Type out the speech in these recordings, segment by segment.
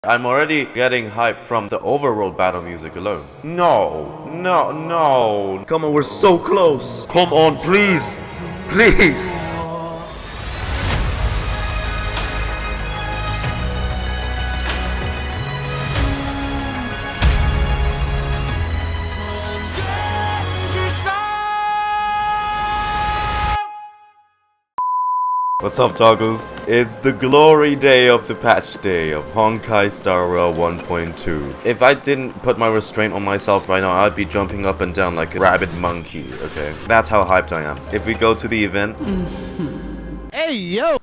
I'm already getting hyped from the overworld battle music alone. No, no, no. Come on, we're so close. Come on, please. Please. What's up, doggos? It's the glory day of the patch day of Honkai Star Rail 1.2. If I didn't put my restraint on myself right now, I'd be jumping up and down like a rabid monkey, okay? That's how hyped I am. If we go to the event... Hey, yo!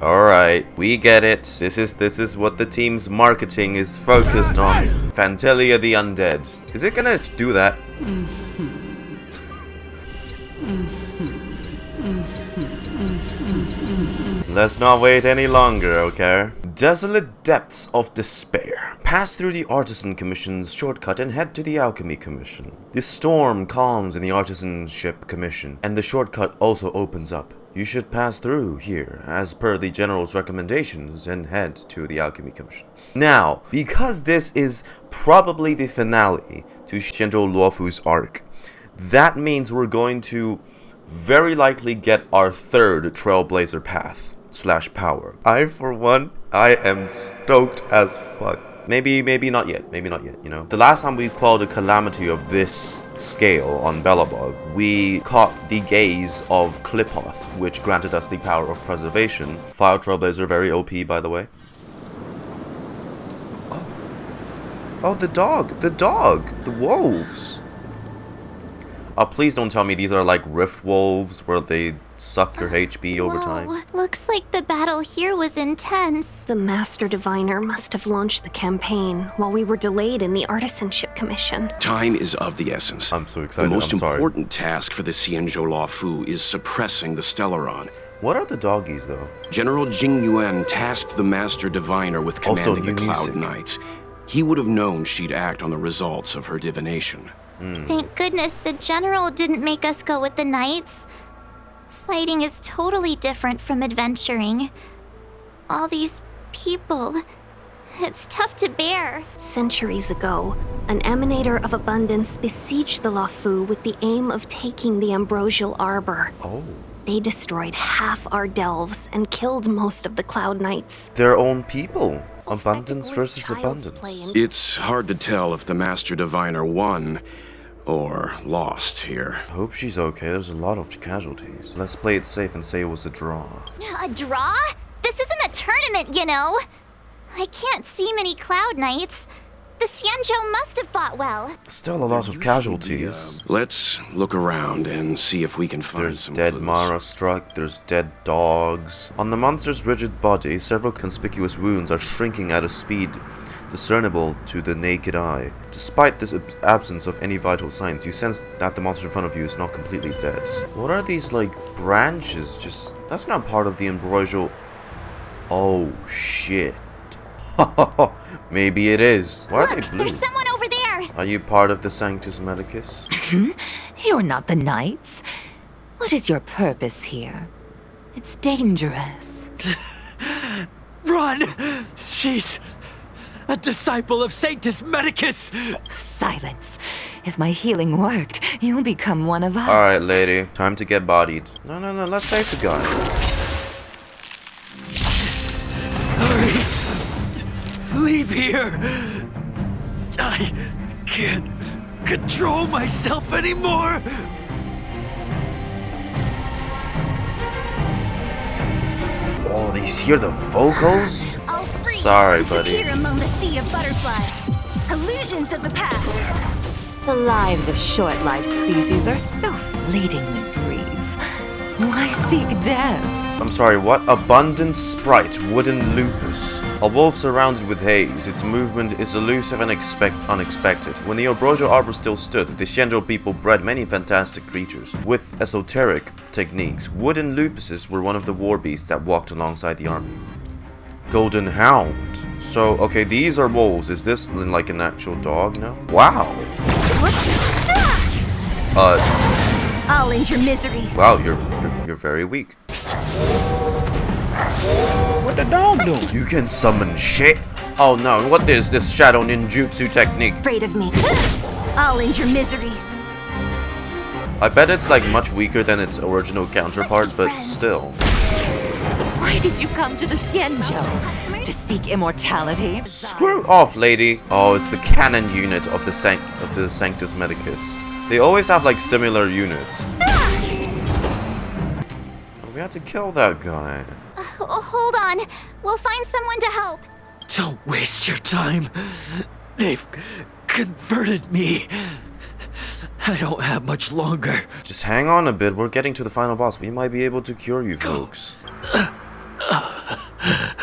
Alright, we get it. This is what the team's marketing is focused on. Phantylia the Undead. Is it gonna do that? Let's not wait any longer, okay? Desolate depths of despair. Pass through the Artisan Commission's shortcut and head to the Alchemy Commission. The storm calms in the Artisanship Commission, and the shortcut also opens up. You should pass through here, as per the General's recommendations, and head to the Alchemy Commission. Now, because this is probably the finale to Xianzhou Luofu's arc, that means we're going to very likely get our third Trailblazer path / power. For one, I am stoked as fuck. Maybe not yet, you know. The last time we quelled a calamity of this scale on Belobog, we caught the gaze of Clipoth, which granted us the power of preservation. Fire Trailblazer, very OP, by the way. Oh, the wolves. Please don't tell me these are like rift wolves where they suck your HP over time. Looks like the battle here was intense. The Master Diviner must have launched the campaign while we were delayed in the Artisanship Commission. Time is of the essence. I'm so excited. The most important task for the Xianzhou Luofu is suppressing the Stellaron. What are the doggies, though? General Tingyun tasked the Master Diviner with commanding the Cloud Knights. He would have known she'd act on the results of her divination. Thank goodness the General didn't make us go with the Knights. Fighting is totally different from adventuring. All these people, it's tough to bear. Centuries ago, an Emanator of Abundance besieged the Luofu with the aim of taking the Ambrosial Arbor. Oh. They destroyed half our delves and killed most of the Cloud Knights. Their own people. Abundance versus abundance. It's hard to tell if the Master Diviner won or lost here. I hope she's okay. There's a lot of casualties. Let's play it safe and say it was a draw. A draw? This isn't a tournament, you know. I can't see many Cloud Knights. The Xianzhou must have fought well. Still a lot of casualties. Let's look around and see if we can find some dead clues. Mara struck, there's dead dogs. On the monster's rigid body, several conspicuous wounds are shrinking at a speed discernible to the naked eye. Despite this absence of any vital signs, you sense that the monster in front of you is not completely dead. What are these, like, branches? That's not part of the ambrosial... Oh, shit. Maybe it is. Why are they blue? There's someone over there! Are you part of the Sanctus Medicus? You're not the Knights. What is your purpose here? It's dangerous. Run! She's a disciple of Sanctus Medicus! Silence. If my healing worked, you'll become one of us. Alright, lady. Time to get bodied. No, let's save the guy. Hurry! Leave here! I can't control myself anymore! Oh, you hear the vocals? I'll free Sorry, to buddy. disappear among the sea of butterflies. Illusions of the past. The lives of short-lived species are so fleetingly brief. Why seek death? I'm sorry, what? Abundant Sprite, Wooden Lupus. A wolf surrounded with haze. Its movement is elusive and unexpected. When the Ambrosial Arbor still stood, the Xianzhou people bred many fantastic creatures with esoteric techniques. Wooden Lupuses were one of the war beasts that walked alongside the army. Golden Hound. So, okay, these are wolves. Is this like an actual dog now? Wow. I'll end your misery. Wow, you're very weak. What the dog doing? You can summon shit. Oh no, what is this shadow ninjutsu technique? Afraid of me. I'll end your misery. I bet it's like much weaker than its original counterpart, but still. Why did you come to the Xianzhou? To seek immortality? Screw off, lady. Oh, it's the canon unit of the Sanctus Medicus. They always have like similar units. We had to kill that guy. Hold on. We'll find someone to help. Don't waste your time. They've converted me. I don't have much longer. Just hang on a bit. We're getting to the final boss. We might be able to cure you folks.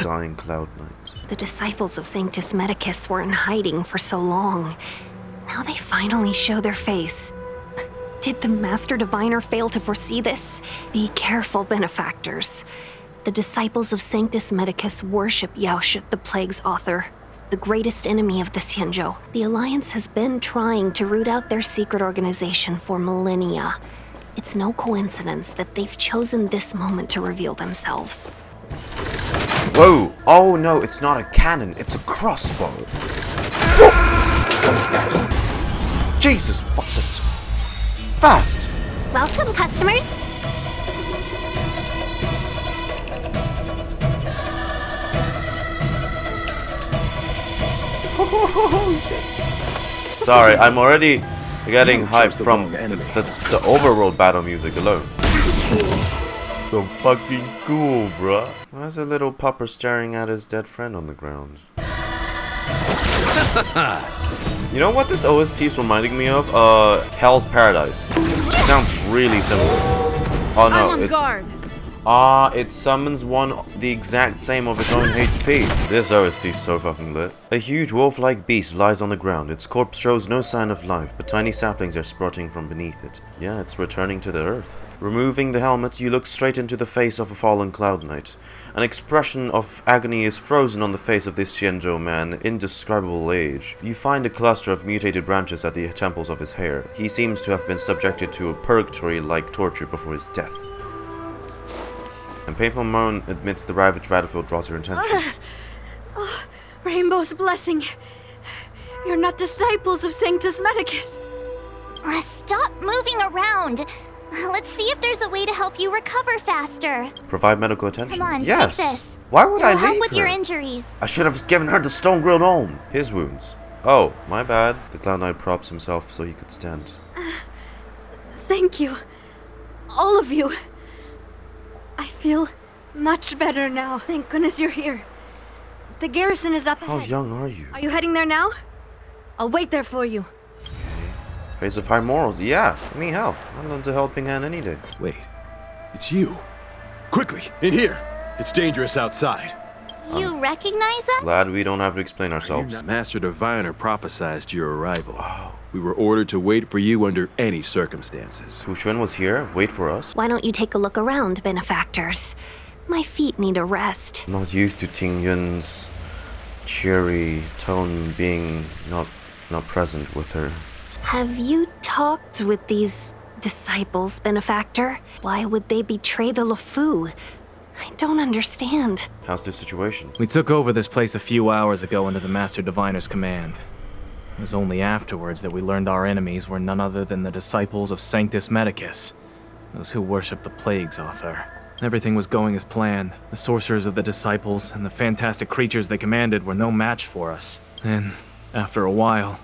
Dying Cloud Knight. The disciples of Sanctus Medicus were in hiding for so long. Now they finally show their face. Did the Master Diviner fail to foresee this? Be careful, benefactors. The disciples of Sanctus Medicus worship Yaoshi, the Plague's author, the greatest enemy of the Xianzhou. The Alliance has been trying to root out their secret organization for millennia. It's no coincidence that they've chosen this moment to reveal themselves. Whoa! Oh no, it's not a cannon, it's a crossbow. Whoa. Jesus, fuck, that's fast! Welcome, customers. Sorry, I'm already getting hyped from the overworld battle music alone. So fucking cool, bruh. Why's a little pupper staring at his dead friend on the ground? You know what this OST is reminding me of? Hell's Paradise. Sounds really similar. Oh no, it summons one the exact same of its own HP. This OST is so fucking lit. A huge wolf-like beast lies on the ground. Its corpse shows no sign of life, but tiny saplings are sprouting from beneath it. Yeah, it's returning to the earth. Removing the helmet, you look straight into the face of a fallen Cloud Knight. An expression of agony is frozen on the face of this Xianzhou man, indescribable age. You find a cluster of mutated branches at the temples of his hair. He seems to have been subjected to a purgatory-like torture before his death. A painful moan amidst the ravaged battlefield draws your attention. Oh, Rainbow's blessing. You're not disciples of Sanctus Medicus. Stop moving around. Let's see if there's a way to help you recover faster. Provide medical attention. Come on, yes. take this. Why would I It'll help leave with her? your injuries. I should have given her the stone-grilled home. His wounds. Oh, my bad. The Cloud Knight props himself so he could stand. Thank you. All of you. I feel much better now. Thank goodness you're here. The garrison is up How ahead. young are you? Are you heading there now? I'll wait there for you. Praise of high morals. Yeah, I mean, hell. I'll lend a helping hand any day. Wait, it's you. Quickly, in here. It's dangerous outside. You recognize us? Glad we don't have to explain ourselves. Master Diviner prophesized your arrival. We were ordered to wait for you under any circumstances. Fu Xuan was here. Wait for us. Why don't you take a look around, benefactors? My feet need a rest. Not used to Tingyun's cheery tone being not present with her. Have you talked with these disciples, benefactor? Why would they betray the Luofu? I don't understand. How's the situation? We took over this place a few hours ago under the Master Diviner's command. It was only afterwards that we learned our enemies were none other than the disciples of Sanctus Medicus, those who worship the Plague's author. Everything was going as planned. The sorcerers of the disciples and the fantastic creatures they commanded were no match for us. And after a while,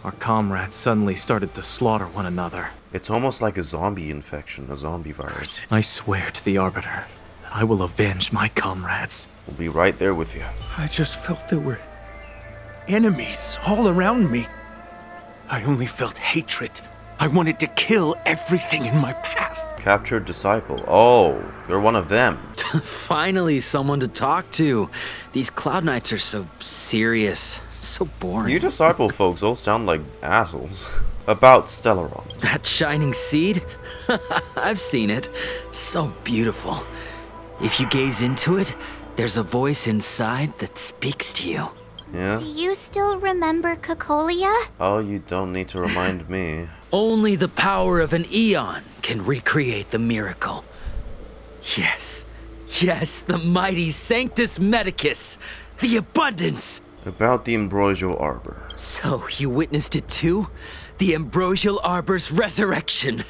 our comrades suddenly started to slaughter one another. It's almost like a zombie infection, a zombie virus. I swear to the Arbiter that I will avenge my comrades. We'll be right there with you. I just felt there were enemies all around me. I only felt hatred. I wanted to kill everything in my path. Captured disciple. Oh, you're one of them. Finally, someone to talk to. These Cloud Knights are so serious, so boring. You disciple folks all sound like assholes. About Stellaron. That shining seed? I've seen it. So beautiful. If you gaze into it, there's a voice inside that speaks to you. Yeah? Do you still remember Cocolia? Oh, you don't need to remind me. Only the power of an eon can recreate the miracle. Yes, the mighty Sanctus Medicus, the abundance. About the Ambrosial Arbor. So, you witnessed it too? The Ambrosial Arbor's resurrection!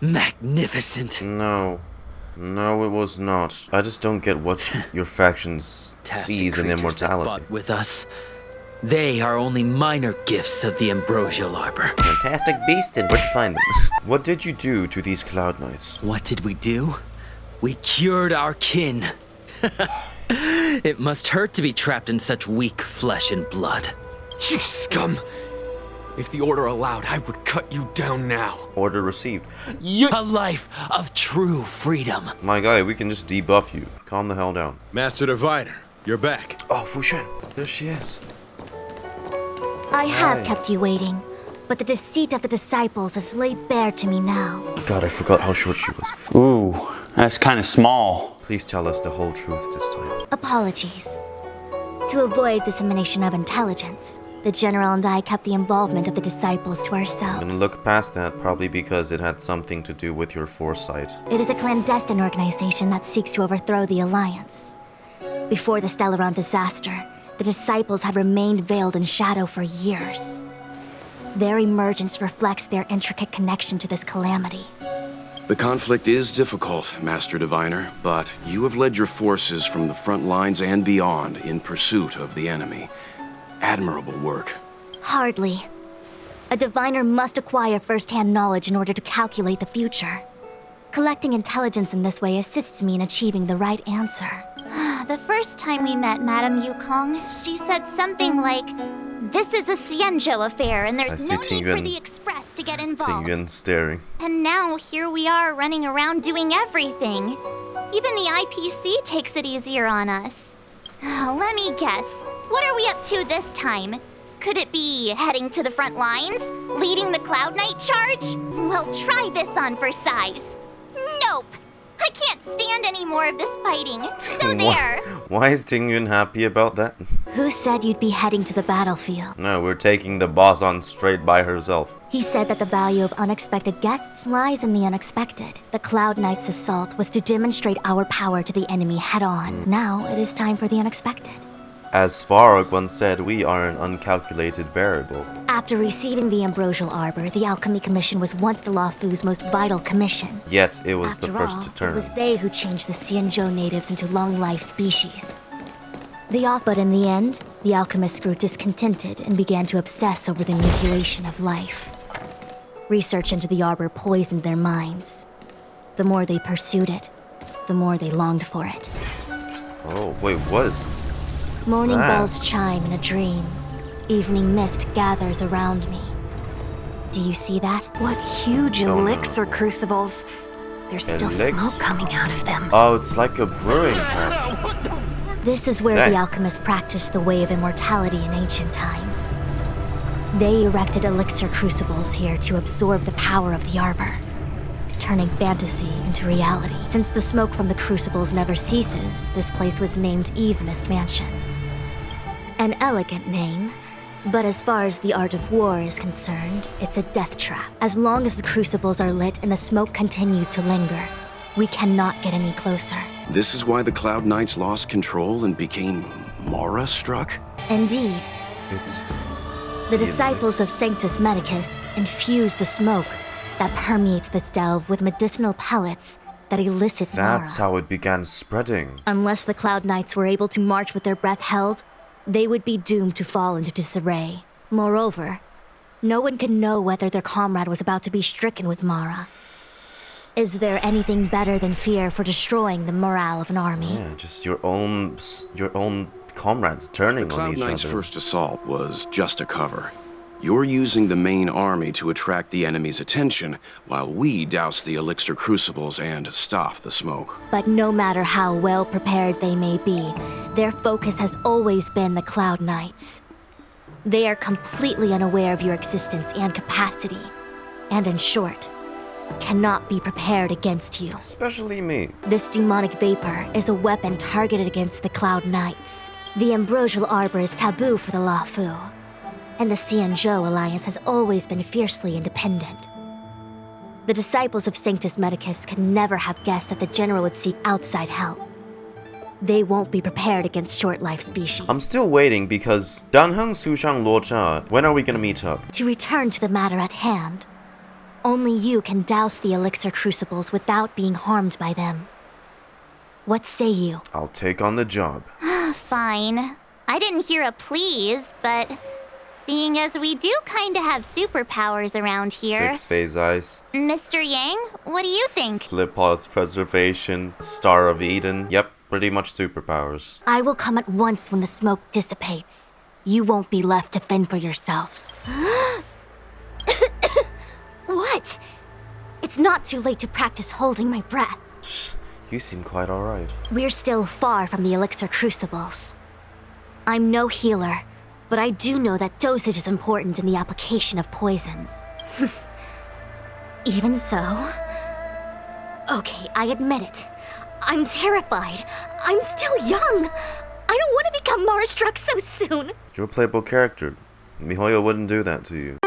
Magnificent. No, it was not. I just don't get what your factions sees in immortality. Fought with us. They are only minor gifts of the Ambrosial Arbor. Fantastic beast, and where to find them? What did you do to these Cloud Knights? What did we do? We cured our kin. It must hurt to be trapped in such weak flesh and blood. You scum! If the Order allowed, I would cut you down now. Order received. A life of true freedom. My guy, we can just debuff you. Calm the hell down. Master Diviner, you're back. Oh, Fu Xuan. There she is. I have kept you waiting, but the deceit of the disciples is laid bare to me now. God, I forgot how short she was. Ooh, that's kind of small. Please tell us the whole truth this time. Apologies. To avoid dissemination of intelligence, the General and I kept the involvement of the disciples to ourselves. I'm gonna look past that, probably because it had something to do with your foresight. It is a clandestine organization that seeks to overthrow the Alliance. Before the Stellaron disaster, the disciples had remained veiled in shadow for years. Their emergence reflects their intricate connection to this calamity. The conflict is difficult, Master Diviner, but you have led your forces from the front lines and beyond in pursuit of the enemy. Admirable work. Hardly. A diviner must acquire first-hand knowledge in order to calculate the future. Collecting intelligence in this way assists me in achieving the right answer. The first time we met Madame Yukong, she said something like, "This is a Xianzhou affair, and there's no need for the Express to get involved." Tingyun staring. And now here we are running around doing everything. Even the IPC takes it easier on us. Let me guess, what are we up to this time? Could it be heading to the front lines? Leading the Cloud Knight charge? Well, try this on for size. Nope! I can't stand any more of this fighting. So there. Why is Tingyun happy about that? Who said you'd be heading to the battlefield? No, we're taking the boss on straight by herself. He said that the value of unexpected guests lies in the unexpected. The Cloud Knight's assault was to demonstrate our power to the enemy head-on. Now it is time for the unexpected. As Farog once said, we are an uncalculated variable. After receiving the Ambrosial Arbor, the Alchemy Commission was once the Luofu's most vital commission. Yet it was After the first all, to turn. It was they who changed the Xianzhou natives into long-life species. But in the end, the alchemists grew discontented and began to obsess over the mutilation of life. Research into the Arbor poisoned their minds. The more they pursued it, the more they longed for it. Oh, wait, what is Morning that? bells chime in a dream. Evening mist gathers around me. Do you see that? What huge elixir crucibles. There's still smoke coming out of them. Oh, it's like a brewing press. This is where the alchemists practiced the way of immortality in ancient times. They erected elixir crucibles here to absorb the power of the Arbor, turning fantasy into reality. Since the smoke from the crucibles never ceases, this place was named Eve Mist Mansion. An elegant name, but as far as the art of war is concerned, it's a death trap. As long as the crucibles are lit and the smoke continues to linger, we cannot get any closer. This is why the Cloud Knights lost control and became Mara-struck? Indeed. It's the disciples of Sanctus Medicus infuse the smoke that permeates this delve with medicinal pellets that elicit That's Mara. how it began spreading. Unless the Cloud Knights were able to march with their breath held, they would be doomed to fall into disarray. Moreover, no one can know whether their comrade was about to be stricken with Mara. Is there anything better than fear for destroying the morale of an army? Yeah, just your own comrades turning on each The Cloud Knight's other. first assault was just a cover. You're using the main army to attract the enemy's attention, while we douse the elixir crucibles and stop the smoke. But no matter how well prepared they may be, their focus has always been the Cloud Knights. They are completely unaware of your existence and capacity, and in short, cannot be prepared against you. Especially me. This demonic vapor is a weapon targeted against the Cloud Knights. The Ambrosial Arbor is taboo for the Luofu, and the Xianzhou Alliance has always been fiercely independent. The disciples of Sanctus Medicus could never have guessed that the General would seek outside help. They won't be prepared against short-life species. I'm still waiting because Danheng, Sushang, Luocha, when are we gonna meet up? To return to the matter at hand, only you can douse the elixir crucibles without being harmed by them. What say you? I'll take on the job. Fine. I didn't hear a please, but seeing as we do kinda have superpowers around here... 6-phase ice. Mr. Yang, what do you think? Flipod's preservation, Star of Eden. Yep, pretty much superpowers. I will come at once when the smoke dissipates. You won't be left to fend for yourselves. What? It's not too late to practice holding my breath. You seem quite alright. We're still far from the elixir crucibles. I'm no healer, but I do know that dosage is important in the application of poisons. Even so... Okay, I admit it. I'm terrified. I'm still young. I don't want to become Mara-struck so soon. You're a playable character. Mihoyo wouldn't do that to you.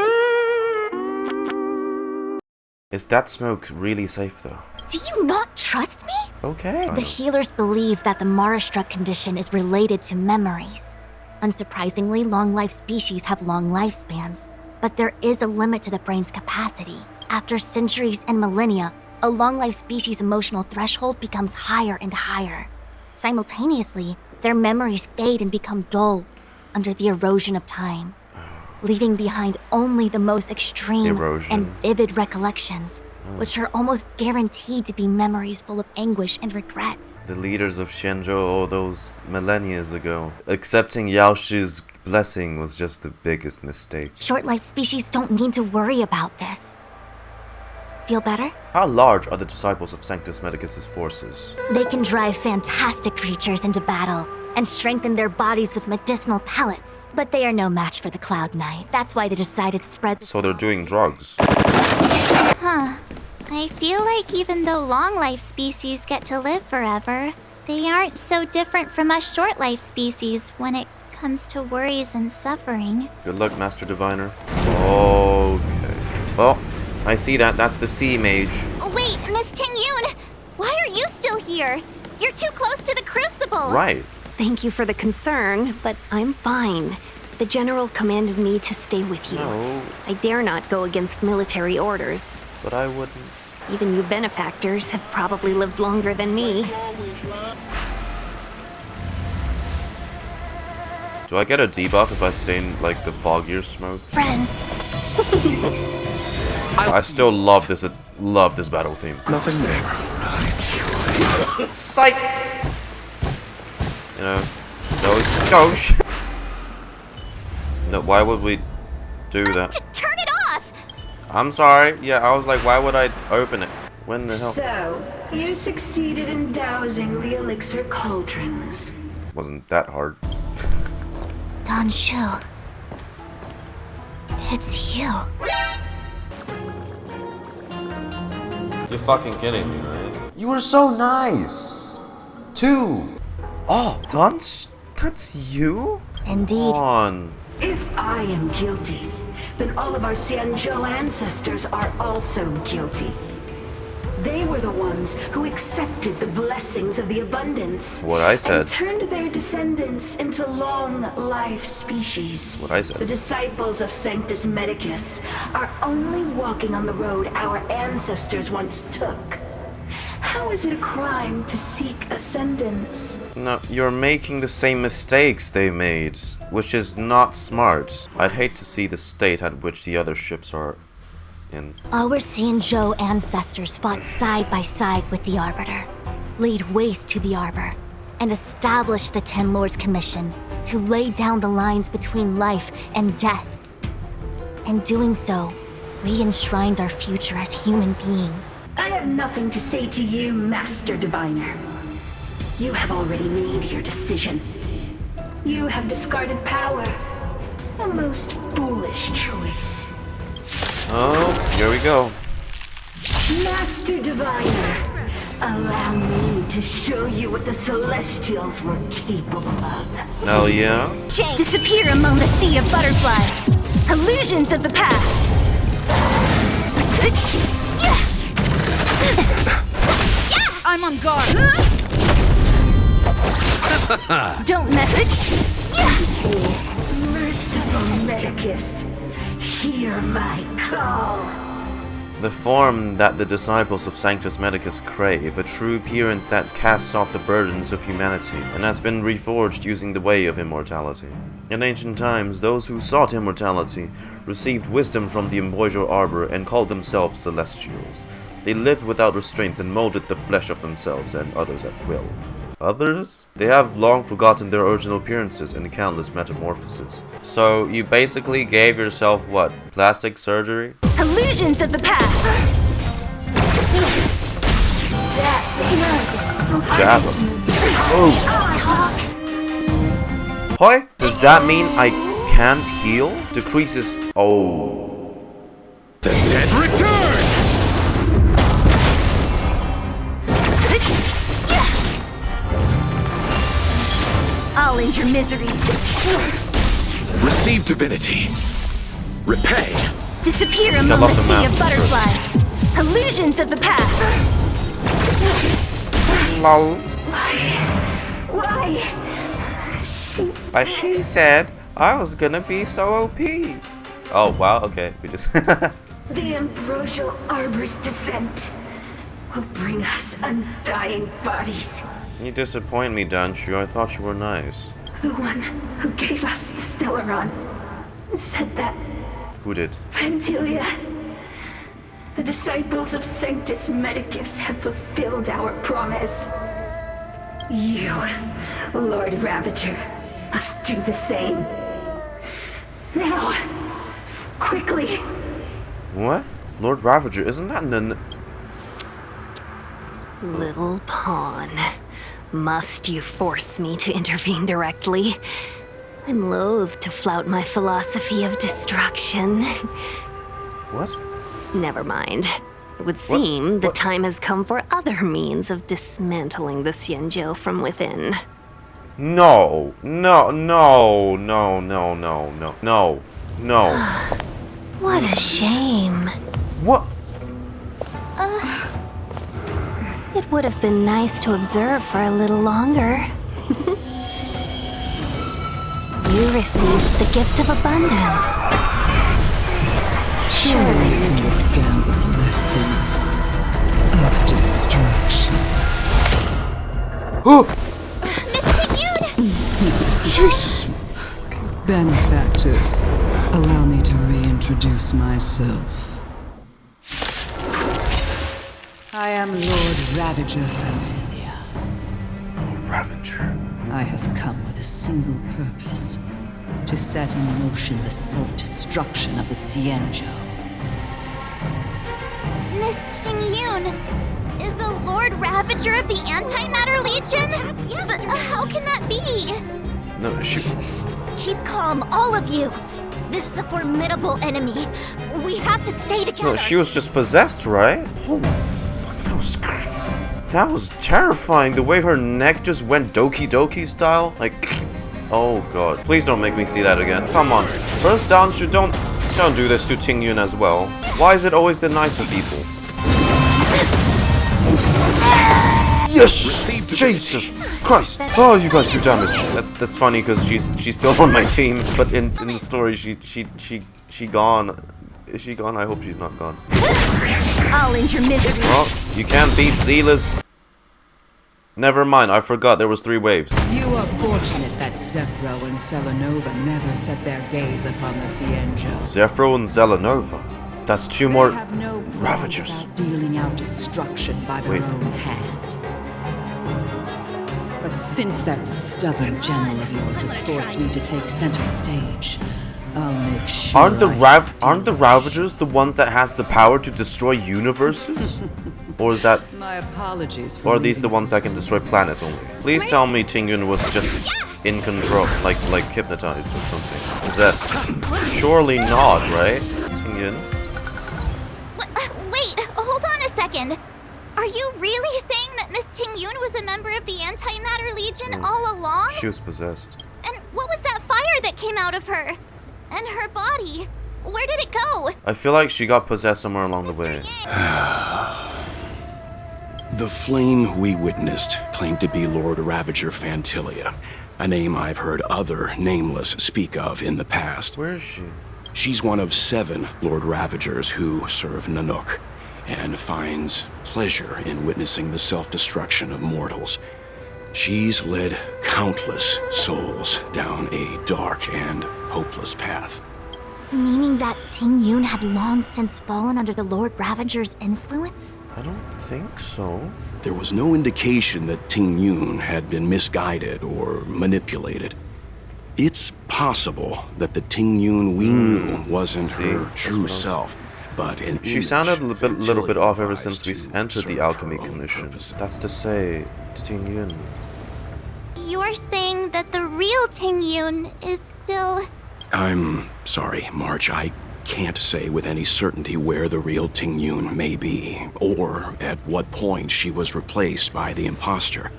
Is that smoke really safe though? Do you not trust me? Okay. The healers believe that the Mara-struck condition is related to memories. Unsurprisingly, long-life species have long lifespans, but there is a limit to the brain's capacity. After centuries and millennia, a long-life species' emotional threshold becomes higher and higher. Simultaneously, their memories fade and become dull under the erosion of time, leaving behind only the most extreme and vivid recollections, which are almost guaranteed to be memories full of anguish and regret. The leaders of Shenzhou all those millennia ago. Accepting Yaoshu's blessing was just the biggest mistake. Short-life species don't need to worry about this. Feel better? How large are the disciples of Sanctus Medicus' forces? They can drive fantastic creatures into battle and strengthen their bodies with medicinal pellets. But they are no match for the Cloud Knight. That's why they decided to spread... So they're doing drugs. Huh. I feel like even though long-life species get to live forever, they aren't so different from us short-life species when it comes to worries and suffering. Good luck, Master Diviner. Okay. Well, I see that. That's the Sea Mage. Wait, Miss Tingyun! Why are you still here? You're too close to the Crucible! Right. Thank you for the concern, but I'm fine. The General commanded me to stay with you. No. I dare not go against military orders. But I wouldn't. Even you benefactors have probably lived longer than me. Do I get a debuff if I stay in, like, the foggier smoke? Friends. I still love this battle theme. Nothing there. Psych! You know, no, no, why would we do that? Turn it off! I'm sorry. Yeah, I was like, why would I open it? When the hell? So, you succeeded in dousing the elixir cauldrons. Wasn't that hard. Don Shu. It's you. You're fucking kidding me, right? You were so nice. Too. Oh, that's you? Indeed. Come on. If I am guilty, then all of our Xianzhou ancestors are also guilty. They were the ones who accepted the blessings of the abundance. What I said. And turned their descendants into long-life species. What I said. The disciples of Sanctus Medicus are only walking on the road our ancestors once took. How is it a crime to seek ascendance? No, you're making the same mistakes they made, which is not smart. I'd hate to see the state at which the other ships are in. Our Xianzhou ancestors fought side by side with the Arbiter, laid waste to the Arbor, and established the Ten Lords Commission to lay down the lines between life and death. In doing so, we enshrined our future as human beings. I have nothing to say to you, Master Diviner. You have already made your decision. You have discarded power. A most foolish choice. Oh, here we go. Master Diviner, allow me to show you what the Celestials were capable of. Hell yeah. Disappear among the sea of butterflies. Illusions of the past. I'm on guard. Don't message. Merciful Medicus, hear my call. The form that the disciples of Sanctus Medicus crave, a true appearance that casts off the burdens of humanity, and has been reforged using the way of immortality. In ancient times, those who sought immortality received wisdom from the Imbibitor Arbor and called themselves Celestials. They lived without restraints and molded the flesh of themselves and others at will. Others? They have long forgotten their original appearances and countless metamorphoses. So, you basically gave yourself what? Plastic surgery? Illusions of the past. Jab him. Oh. Hoi? Does that mean I can't heal? Decreases. Oh. The dead return! I'll end your misery. Receive divinity. Repay. Disappear among the sea of butterflies. Illusions of the past. Lol. Why? But she said I was gonna be so OP. Oh wow, okay, we just The ambrosial arbor's descent will bring us undying bodies. You disappoint me, Danshu. I thought you were nice. The one who gave us the Stellaron said that. Who did? Phantylia. The disciples of Sanctus Medicus have fulfilled our promise. You, Lord Ravager, must do the same. Now, quickly. What? Lord Ravager, isn't that an... Little pawn. Must you force me to intervene directly? I'm loath to flout my philosophy of destruction. What? Never mind. It would seem the time has come for other means of dismantling the Xianzhou from within. No. No, no, no, no, no, no, no, no. What a shame. What? It would have been nice to observe for a little longer. You received the gift of abundance. Surely you understand the lesson of destruction. Oh! Miss Tingyun! Jesus! Benefactors, allow me to reintroduce myself. I am Lord Ravager Phantylia. Lord Ravager. I have come with a single purpose. To set in motion the self-destruction of the Xianzhou. Miss Tingyun, is the Lord Ravager of the Antimatter Legion? But how can that be? No, she... Keep calm, all of you. This is a formidable enemy. We have to stay together. No, she was just possessed, right? Oh, fuck, that was terrifying. The way her neck just went Doki Doki style. Like... Oh god. Please don't make me see that again. Come on. First down, don't do this to Tingyun as well. Why is it always the nicer people? Yes! Jesus Christ! Oh, you guys do damage. That's funny because she's still on my team, but in the story she gone. Is she gone? I hope she's not gone. I'll end your misery. Well, you can't beat Zealous. Never mind, I forgot there was 3 waves. You are fortunate that Zephyro and Selenova never set their gaze upon the Xianzhou. Zephyro and Zelenova. That's 2 more have no Ravagers. Dealing out destruction by their own hand. But since that stubborn general of yours has forced me to take center stage, I'll make sure Aren't the Ravagers the ones that has the power to destroy universes? Or is that... My apologies or are these the ones that can destroy planets only? Please tell me Tingyun was just in control, like hypnotized or something. Possessed. Surely not, right? Tingyun? Wait, hold on a second. Are you really saying that Miss Tingyun was a member of the Antimatter Legion all along? She was possessed. And what was that fire that came out of her? And her body? Where did it go? I feel like she got possessed somewhere along the way. The flame we witnessed claimed to be Lord Ravager Phantylia, a name I've heard other Nameless speak of in the past. Where is she? She's one of 7 Lord Ravagers who serve Nanook, and finds pleasure in witnessing the self-destruction of mortals. She's led countless souls down a dark and hopeless path. Meaning that Tingyun had long since fallen under the Lord Ravager's influence? I don't think so. There was no indication that Tingyun had been misguided or manipulated. It's possible that the Tingyun we knew wasn't her true self, but an she sounded a little bit off ever since we entered the Alchemy Commission. That's to say, Tingyun. You're saying that the real Tingyun is still... I'm sorry, March. I can't say with any certainty where the real Tingyun may be, or at what point she was replaced by the imposter.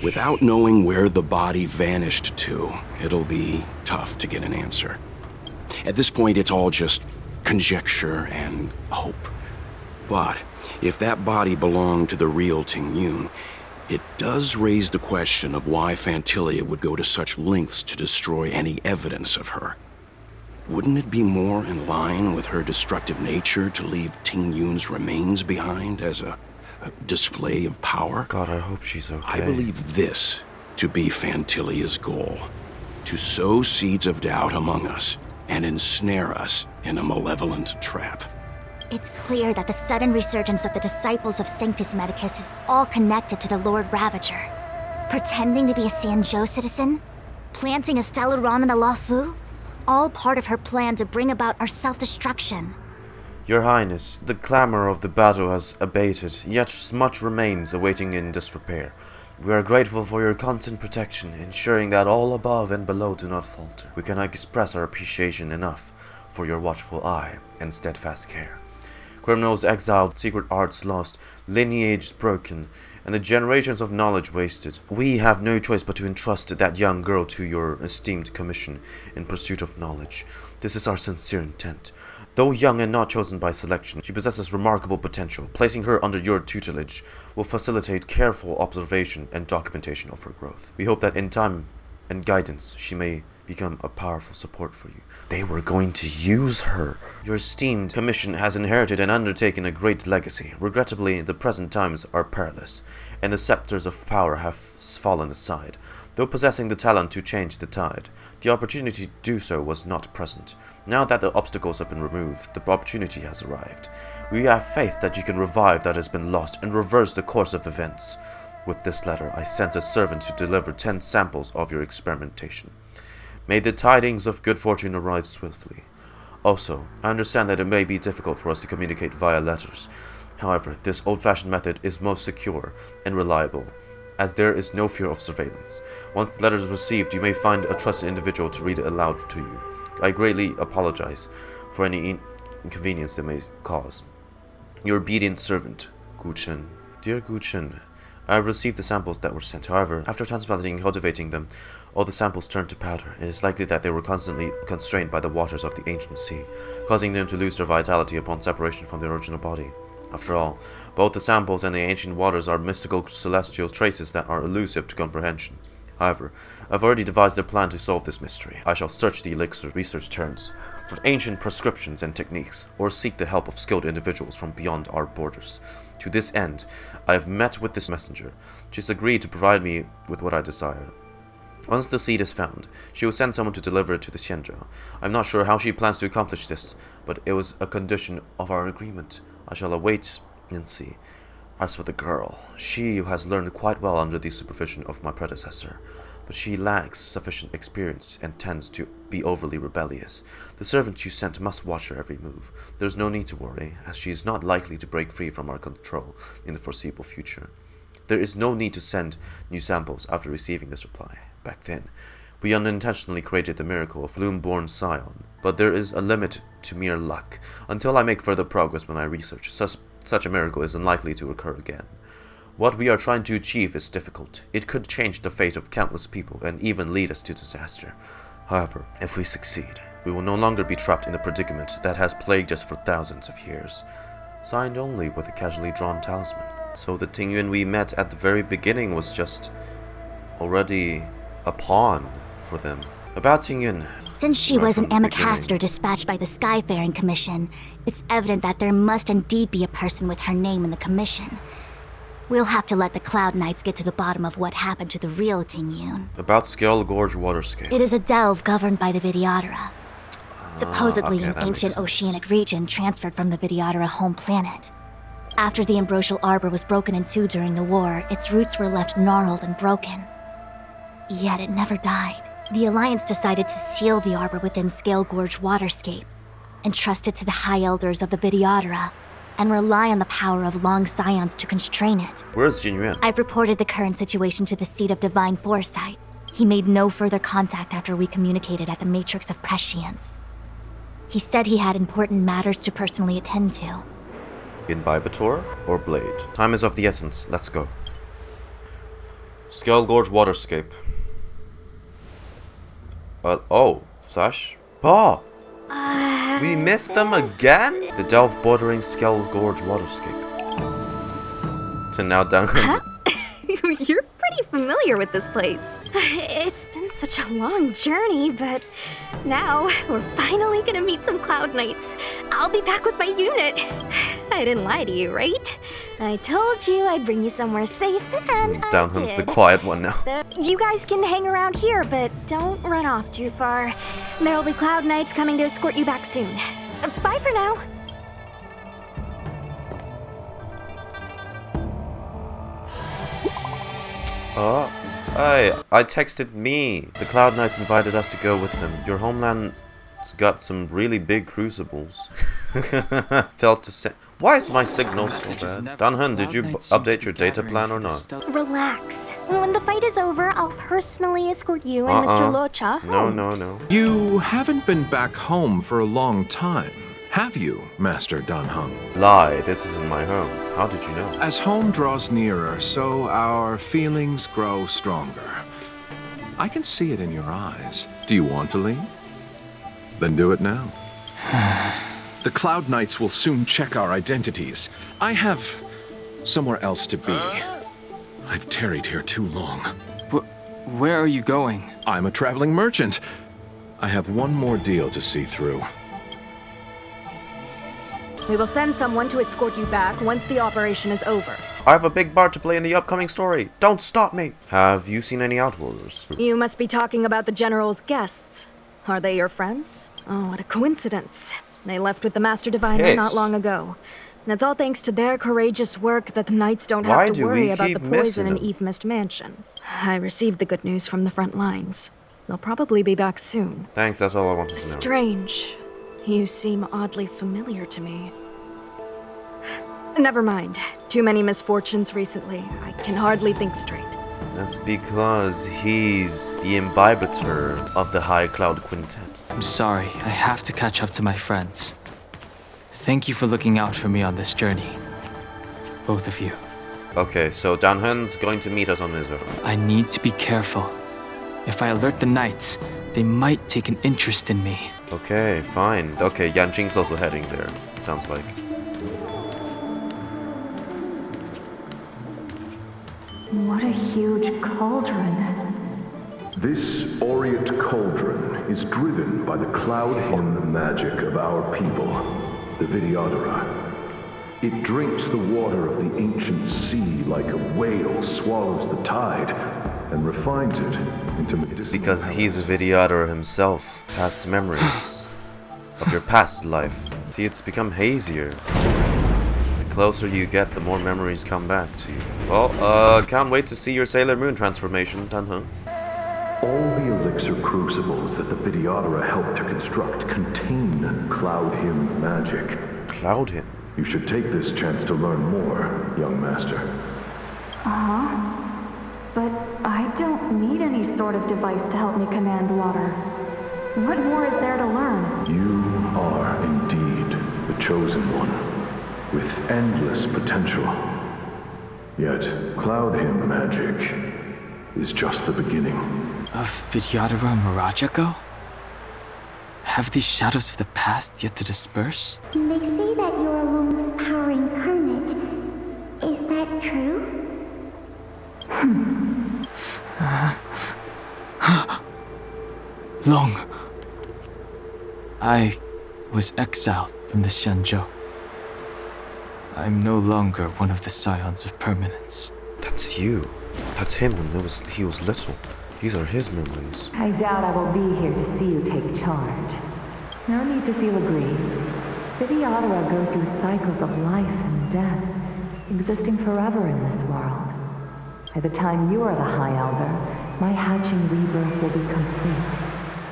Without knowing where the body vanished to, it'll be tough to get an answer. At this point, it's all just conjecture and hope. But if that body belonged to the real Tingyun, it does raise the question of why Phantylia would go to such lengths to destroy any evidence of her. Wouldn't it be more in line with her destructive nature to leave Tingyun's remains behind as a display of power? God, I hope she's okay. I believe this to be Phantylia's goal. To sow seeds of doubt among us and ensnare us in a malevolent trap. It's clear that the sudden resurgence of the disciples of Sanctus Medicus is all connected to the Lord Ravager. Pretending to be a Sanzhou citizen? Planting a Stellaron in the Luofu? All part of her plan to bring about our self-destruction. Your Highness, the clamor of the battle has abated, yet much remains awaiting in disrepair. We are grateful for your constant protection, ensuring that all above and below do not falter. We cannot express our appreciation enough for your watchful eye and steadfast care. Criminals exiled, secret arts lost, lineages broken, and the generations of knowledge wasted. We have no choice but to entrust that young girl to your esteemed commission in pursuit of knowledge. This is our sincere intent. Though young and not chosen by selection, she possesses remarkable potential. Placing her under your tutelage will facilitate careful observation and documentation of her growth. We hope that in time and guidance, she may become a powerful support for you. They were going to use her. Your esteemed commission has inherited and undertaken a great legacy. Regrettably, the present times are perilous, and the scepters of power have fallen aside. Though possessing the talent to change the tide, the opportunity to do so was not present. Now that the obstacles have been removed, the opportunity has arrived. We have faith that you can revive that has been lost and reverse the course of events. With this letter, I sent a servant to deliver 10 samples of your experimentation. May the tidings of good fortune arrive swiftly. Also, I understand that it may be difficult for us to communicate via letters. However, this old-fashioned method is most secure and reliable, as there is no fear of surveillance. Once the letter is received, you may find a trusted individual to read it aloud to you. I greatly apologize for any inconvenience it may cause. Your obedient servant, Gu Chen. Dear Gu Chen, I have received the samples that were sent. However, after transplanting and cultivating them, all the samples turned to powder. It is likely that they were constantly constrained by the waters of the ancient sea, causing them to lose their vitality upon separation from their original body. After all, both the samples and the ancient waters are mystical celestial traces that are elusive to comprehension. However, I've already devised a plan to solve this mystery. I shall search the elixir research terms for ancient prescriptions and techniques, or seek the help of skilled individuals from beyond our borders. To this end, I have met with this messenger. She has agreed to provide me with what I desire. Once the seed is found, she will send someone to deliver it to the Xianzhou. I'm not sure how she plans to accomplish this, but it was a condition of our agreement. I shall await and see. As for the girl, she has learned quite well under the supervision of my predecessor, but she lacks sufficient experience and tends to be overly rebellious. The servant you sent must watch her every move. There's no need to worry, as she is not likely to break free from our control in the foreseeable future. There is no need to send new samples after receiving this reply. Back then, we unintentionally created the miracle of Loom-born Scion, but there is a limit to mere luck. Until I make further progress with my research, such a miracle is unlikely to occur again. What we are trying to achieve is difficult. It could change the fate of countless people and even lead us to disaster. However, if we succeed, we will no longer be trapped in the predicament that has plagued us for thousands of years. Signed only with a casually drawn talisman. So the Tingyun we met at the very beginning was just already a pawn for them. About Tingyun. Since she was an Amakaster dispatched by the Skyfaring Commission, it's evident that there must indeed be a person with her name in the commission. We'll have to let the Cloud Knights get to the bottom of what happened to the real Tingyun. About Scalegorge Waterscape. It is a delve governed by the Vidyadhara. Supposedly an ancient oceanic region transferred from the Vidyadhara home planet. After the Ambrosial Arbor was broken in two during the war, its roots were left gnarled and broken. Yet it never died. The Alliance decided to seal the arbor within Scalegorge Waterscape, entrust it to the High Elders of the Vidyadhara, and rely on the power of Long Scions to constrain it. Where's Jinyuan? I've reported the current situation to the Seat of Divine Foresight. He made no further contact after we communicated at the Matrix of Prescience. He said he had important matters to personally attend to. Imbibitor or Blade? Time is of the essence. Let's go. Scalegorge Waterscape. Oh, Flash? Paw! We missed them again? The delve bordering Scalegorge Waterscape. So now down. You're pretty familiar with this place. It's been such a long journey, but now we're finally gonna meet some Cloud Knights. I'll be back with my unit. I didn't lie to you, right? I told you I'd bring you somewhere safe, and Downham's the quiet one now. You guys can hang around here, but don't run off too far. There'll be Cloud Knights coming to escort you back soon. Bye for now. Oh, hey, I texted me. The Cloud Knights invited us to go with them. Your homeland's got some really big crucibles. Felt to say. Why is my signal so bad? Danhun, did you update your data plan or not? Relax. When the fight is over, I'll personally escort you and Mr. Luocha home. No. You haven't been back home for a long time, have you, Master Danhun? Lie, this isn't my home. How did you know? As home draws nearer, so our feelings grow stronger. I can see it in your eyes. Do you want to leave? Then do it now. The Cloud Knights will soon check our identities. I have somewhere else to be. I've tarried here too long. Where are you going? I'm a traveling merchant. I have one more deal to see through. We will send someone to escort you back once the operation is over. I have a big part to play in the upcoming story. Don't stop me. Have you seen any Outworlders? You must be talking about the General's guests. Are they your friends? Oh, what a coincidence. They left with the Master Diviner not long ago. That's all thanks to their courageous work that the Knights don't have to worry about the poison in Eve Mist Mansion. I received the good news from the front lines. They'll probably be back soon. Thanks, that's all I wanted to know. Strange. You seem oddly familiar to me. Never mind. Too many misfortunes recently. I can hardly think straight. That's because he's the Imbibitor of the High Cloud Quintet. I'm sorry, I have to catch up to my friends. Thank you for looking out for me on this journey. Both of you. Okay, so Danhun's going to meet us on his own. I need to be careful. If I alert the Knights, they might take an interest in me. Okay, fine. Okay, Yanqing's also heading there, it sounds like. What a huge cauldron. This aureate cauldron is driven by the cloud hymn magic of our people, the Vidyadhara. It drinks the water of the ancient sea like a whale swallows the tide and refines it into medicinal. It's because he's a Vidyadhara himself, past memories of your past life. See, it's become hazier. The closer you get, the more memories come back to you. Well, can't wait to see your Sailor Moon transformation, Danhun. All the elixir crucibles that the Vidyadhara helped to construct contain Cloud Hymn magic. Cloud Hymn? You should take this chance to learn more, young master. But I don't need any sort of device to help me command water. What more is there to learn? You are indeed the chosen one, with endless potential. Yet, Cloud Hymn magic is just the beginning. Of Vidyadhara Mirajago? Have these shadows of the past yet to disperse? They say that you're Lung's power incarnate. Is that long. I was exiled from the Xianzhou. I'm no longer one of the Scions of Permanence. That's you. That's him when he was little. These are his memories. I doubt I will be here to see you take charge. No need to feel aggrieved. Vidyadhara go through cycles of life and death, existing forever in this world. By the time you are the High Elder, my hatching rebirth will be complete,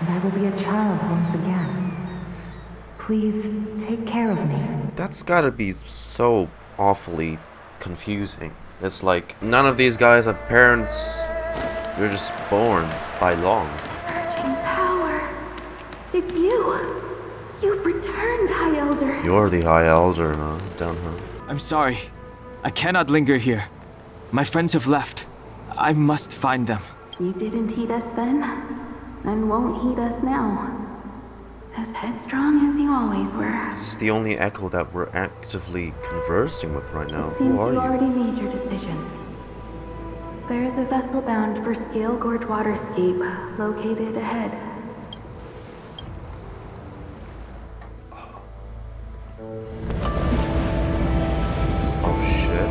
and I will be a child once again. Please take care of me. That's gotta be so awfully confusing. It's like none of these guys have parents. They're just born by law. Surging power. It's you. You've returned, High Elder. You're the High Elder, huh? I'm sorry. I cannot linger here. My friends have left. I must find them. You didn't heed us then, and won't heed us now. As headstrong as you always were. This is the only Echo that we're actively conversing with right now. Seems Who are you you? already made your decision. There is a vessel bound for Scalegorge Waterscape, located ahead. Oh shit.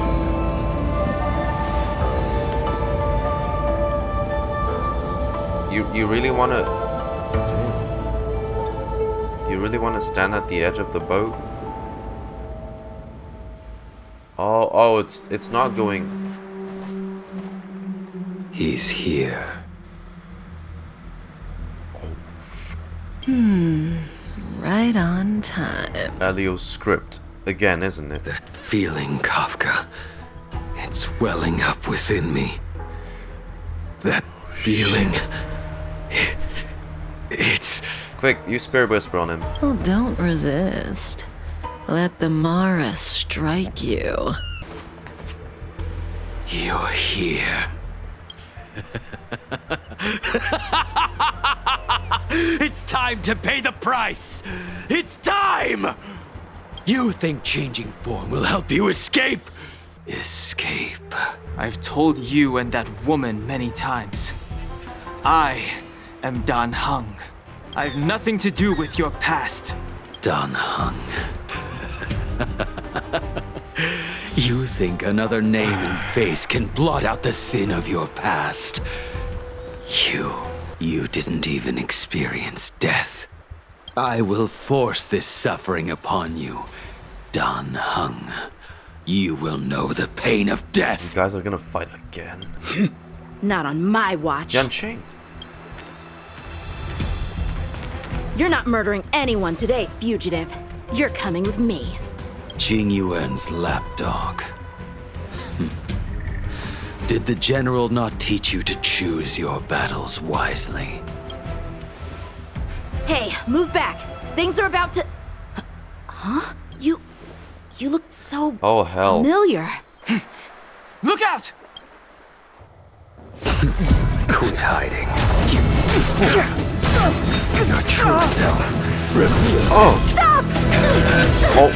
You really wanna... Damn. You really wanna stand at the edge of the boat? Oh, it's not going... He's here. Right on time. Elio's script again, isn't it? That feeling, Kafka. It's welling up within me. That feeling. It's... Quick, you Spirit Whisper on him. Well, don't resist. Let the Mara strike you. You're here. It's time to pay the price! It's time! You think changing form will help you escape? Escape. I've told you and that woman many times. I am Dan Heng. I have nothing to do with your past. Dan Heng. You think another name and face can blot out the sin of your past? You didn't even experience death. I will force this suffering upon you, Dan Heng. You will know the pain of death. You guys are gonna fight again. Not on my watch. Yanqing. You're not murdering anyone today, fugitive. You're coming with me. Tingyun's lapdog. Did the general not teach you to choose your battles wisely? Hey, move back. Things are about to... Huh? You looked so familiar. Look out! Quit hiding. Your true self revealed. Oh. Stop! Oh.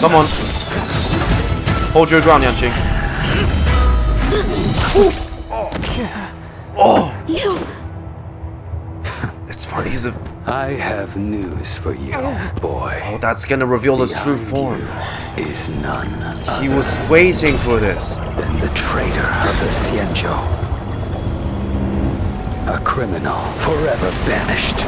Come on. Hold your ground, Yanqing. Oh. You. It's funny. He's a... I have news for you, boy. Oh, that's gonna reveal his true form. Is none He was waiting for this. Than the traitor of the Xianzhou. A criminal forever banished.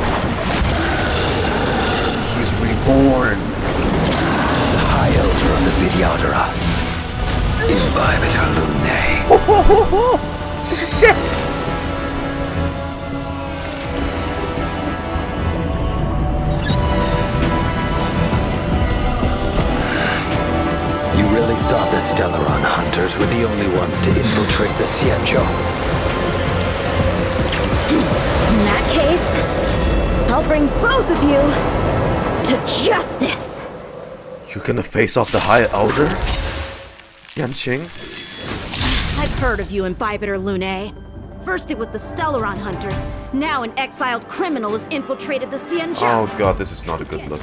He's reborn. The High Elder of the Vidyadhara. Imbibitor Lunae. Shit! You really thought the Stellaron hunters were the only ones to infiltrate the Xianzhou? In that case, I'll bring both of you to justice. You're gonna face off the High Elder? Yanqing? I've heard of you, Imbibitor Lunae. First it was the Stellaron hunters. Now an exiled criminal has infiltrated the Xianzhou. Oh god, this is not a good look.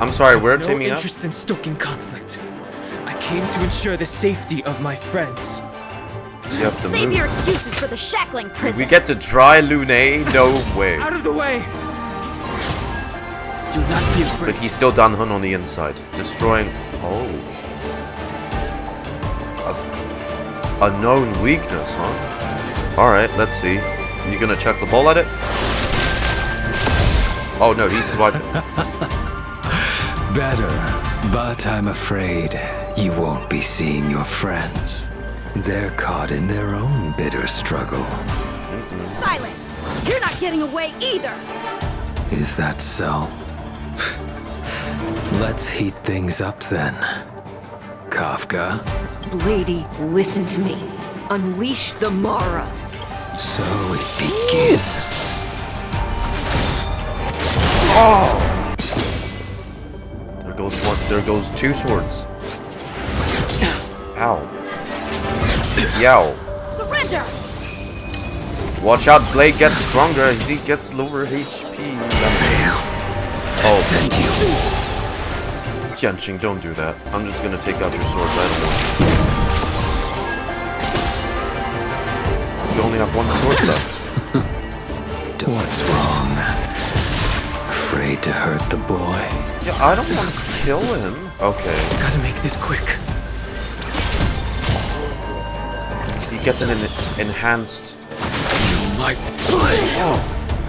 I'm sorry, where no Timmy up? interest in stoking conflict. I came to ensure the safety of my friends. You have to Save move. your excuses for the shackling prison. We get to try Lunae? No way. Out of the way! Do not be afraid. But he's still Danhun on the inside. Destroying... Oh. A known weakness, huh? Alright, let's see. You gonna chuck the ball at it? Oh no, he's swiping. Better, but I'm afraid you won't be seeing your friends. They're caught in their own bitter struggle. Silence! You're not getting away either! Is that so? Let's heat things up then. Kafka? Lady, listen to me. Unleash the Mara. So it begins. Oh! There goes one. There goes two swords. Ow. Yow. Surrender! Watch out, Blade gets stronger as he gets lower HP. Oh. Yanqing, don't do that. I'm just gonna take out your swords. I don't want you. You only have one sword left. What's wrong? Afraid to hurt the boy? Yeah, I don't want to kill him. Okay. Gotta make this quick. He gets an enhanced... My oh.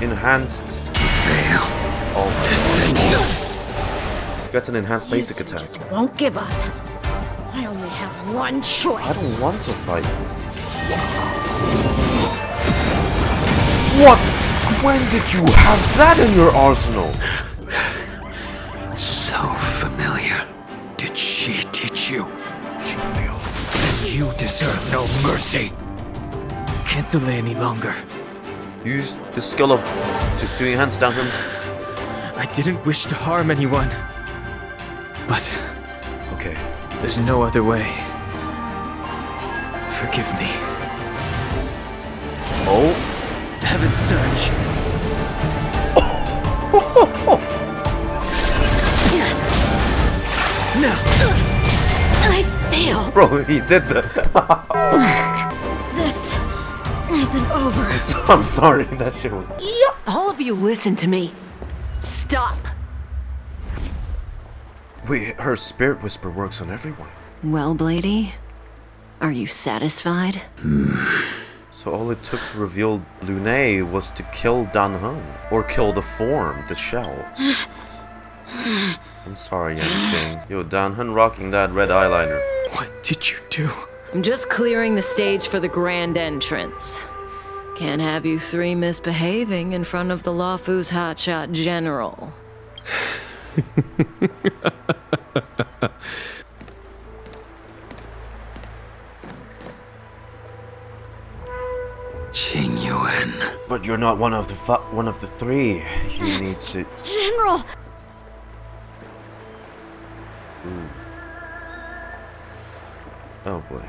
Enhanced... Oh. He gets an enhanced basic attack. Won't give up. I only have one choice. I don't want to fight. What? When did you have that in your arsenal? So familiar. Did she teach you? You deserve no mercy. Can't delay any longer. Use the skill of to enhance Danhun's. I didn't wish to harm anyone. But... okay. There's no other way. Forgive me. Oh? Heaven's Surge. No. I failed. Bro, he did that. This isn't over. I'm sorry, that shit was... All of you listen to me. Stop. Wait, her spirit whisper works on everyone. Well, Blady, are you satisfied? So all it took to reveal Lunae was to kill Danhun. Or kill the form, the shell. I'm sorry, Yanqing. Yo, Danhun rocking that red eyeliner. What did you do? I'm just clearing the stage for the grand entrance. Can't have you three misbehaving in front of the Luofu's hotshot general. Tingyun. But you're not one of the three. He needs to... General! Oh boy.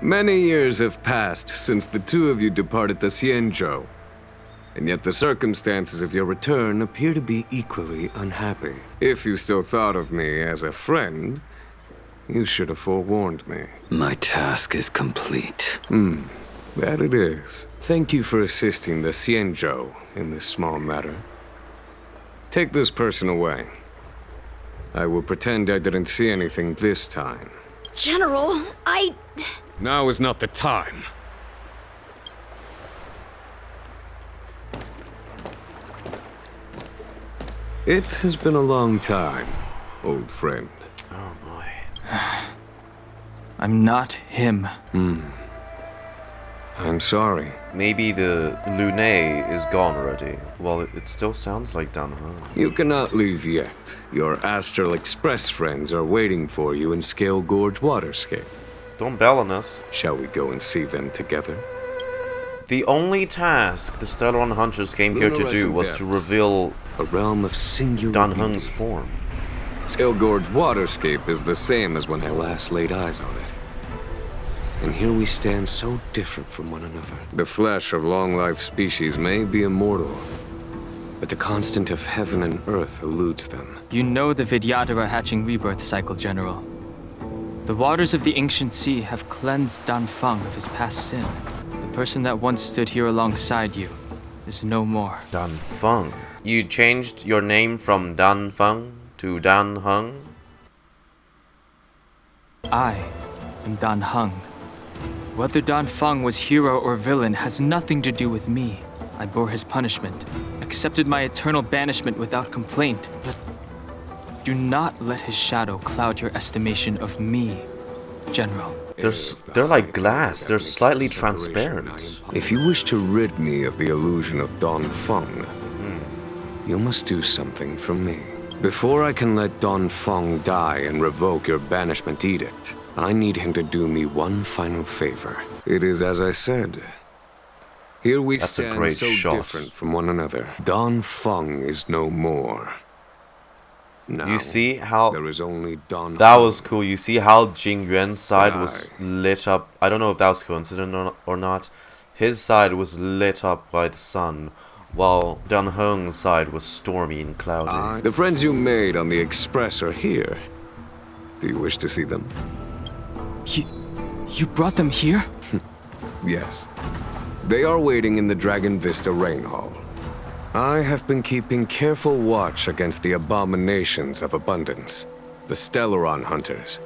Many years have passed since the two of you departed the Xianzhou, and yet the circumstances of your return appear to be equally unhappy. If you still thought of me as a friend, you should have forewarned me. My task is complete. That it is. Thank you for assisting the Xianzhou in this small matter. Take this person away. I will pretend I didn't see anything this time. General, Now is not the time. It has been a long time, old friend. Oh boy. I'm not him. I'm sorry. Maybe the Lunae is gone already. Well, it still sounds like Danhun. You cannot leave yet. Your Astral Express friends are waiting for you in Scalegorge Waterscape. Don't bail on us. Shall we go and see them together? The only task the Stellar Hunters came here to do was to reveal a realm of singular Danhun's form. Scalegorge Waterscape is the same as when I last laid eyes on it. And here we stand so different from one another. The flesh of long-life species may be immortal, but the constant of heaven and earth eludes them. You know the Vidyadhara hatching rebirth cycle, General. The waters of the ancient sea have cleansed Dan Feng of his past sin. The person that once stood here alongside you is no more. Dan Feng? You changed your name from Dan Feng to Dan Heng? I am Dan Heng. Whether Dan Feng was hero or villain has nothing to do with me. I bore his punishment, accepted my eternal banishment without complaint, but do not let his shadow cloud your estimation of me, General. They're like glass. They're slightly transparent. If you wish to rid me of the illusion of Dan Feng, you must do something for me. Before I can let Dan Feng die and revoke your banishment edict, I need him to do me one final favor. It is as I said. Here we stand so different from one another. Dan Feng is no more. Now, you see how there is only Dan that was cool. You see how Tingyun's side was lit up. I don't know if that was coincident or not. His side was lit up by the sun, while Dan Heng's side was stormy and cloudy. The friends you made on the Express are here. Do you wish to see them? You brought them here? Yes. They are waiting in the Dragon Vista Rain Hall. I have been keeping careful watch against the abominations of abundance, the Stellaron hunters,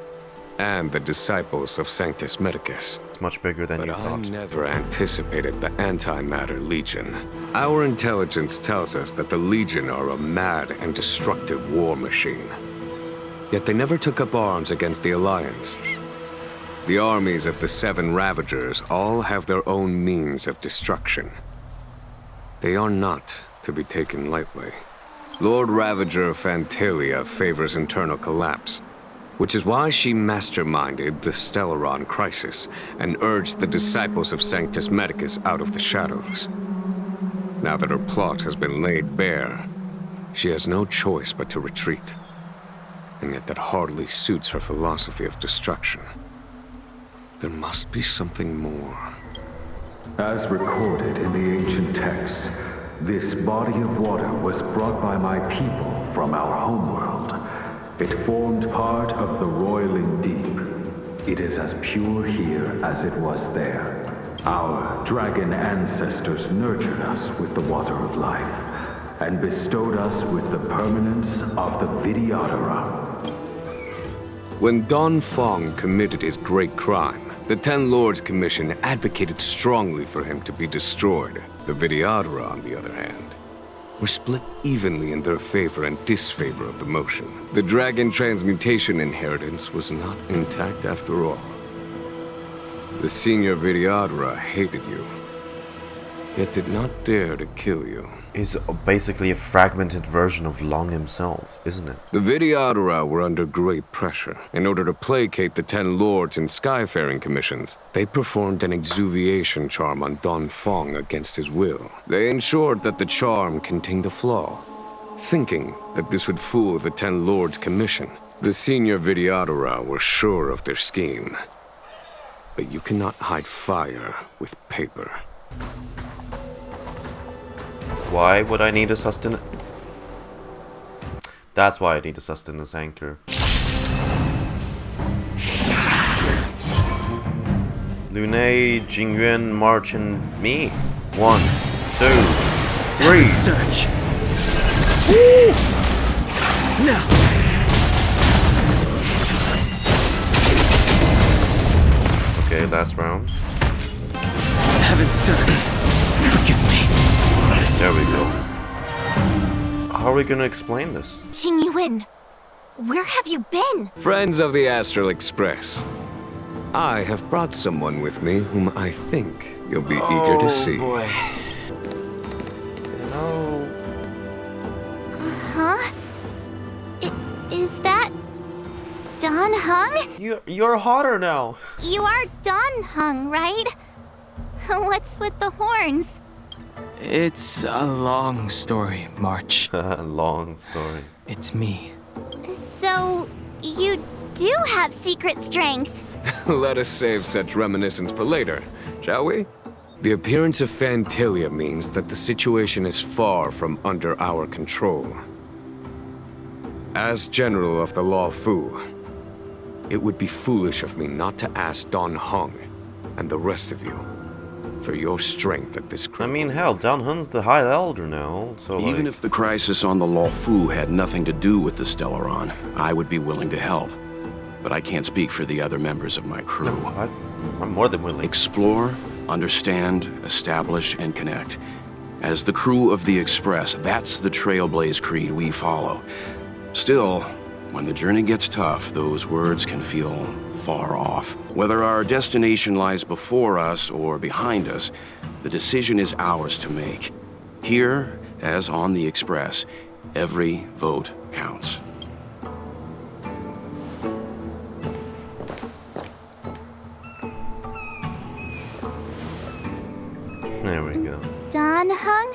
and the disciples of Sanctus Medicus. It's much bigger than you thought. I never anticipated the Antimatter Legion. Our intelligence tells us that the Legion are a mad and destructive war machine. Yet they never took up arms against the Alliance. The armies of the Seven Ravagers all have their own means of destruction. They are not to be taken lightly. Lord Ravager Phantylia favors internal collapse, which is why she masterminded the Stellaron crisis and urged the disciples of Sanctus Medicus out of the shadows. Now that her plot has been laid bare, she has no choice but to retreat. And yet that hardly suits her philosophy of destruction. There must be something more. As recorded in the ancient texts, this body of water was brought by my people from our homeworld. It formed part of the roiling deep. It is as pure here as it was there. Our dragon ancestors nurtured us with the water of life, and bestowed us with the permanence of the Vidyadhara. When Dan Feng committed his great crime, the Ten Lords Commission advocated strongly for him to be destroyed. The Vidyadhara, on the other hand, were split evenly in their favor and disfavor of the motion. The dragon transmutation inheritance was not intact after all. The senior Vidyadhara hated you, yet did not dare to kill you. Is basically a fragmented version of Long himself, isn't it? The Vidyadhara were under great pressure. In order to placate the Ten Lords and Skyfaring Commissions, they performed an exuviation charm on Dan Feng against his will. They ensured that the charm contained a flaw, thinking that this would fool the Ten Lords Commission. The senior Vidyadhara were sure of their scheme. But you cannot hide fire with paper. Why would I need a sustenance? That's why I need a sustenance anchor. Lunae, Tingyun, March, and me. 1, 2, 3. Search. Now. Okay, last round. Heaven, sir. Forgive me. There we go. How are we gonna explain this? Tingyun, where have you been? Friends of the Astral Express, I have brought someone with me whom I think you'll be eager to see. Oh boy. No. Huh? Is that Dan Heng? You're hotter now. You are Dan Heng, right? What's with the horns? It's a long story, March. Long story. It's me. So, you do have secret strength. Let us save such reminiscence for later, shall we? The appearance of Phantylia means that the situation is far from under our control. As General of the Luofu, it would be foolish of me not to ask Dan Heng and the rest of you for your strength at this crisis. I mean, hell, Dan Heng's the High Elder now, so Even if the crisis on the Luofu had nothing to do with the Stellaron, I would be willing to help. But I can't speak for the other members of my crew. No, I'm more than willing. Explore, understand, establish, and connect. As the crew of the Express, that's the Trailblaze creed we follow. Still, when the journey gets tough, those words can feel far off. Whether our destination lies before us or behind us, the decision is ours to make. Here, as on the Express, every vote counts. There we go. Dan Heng?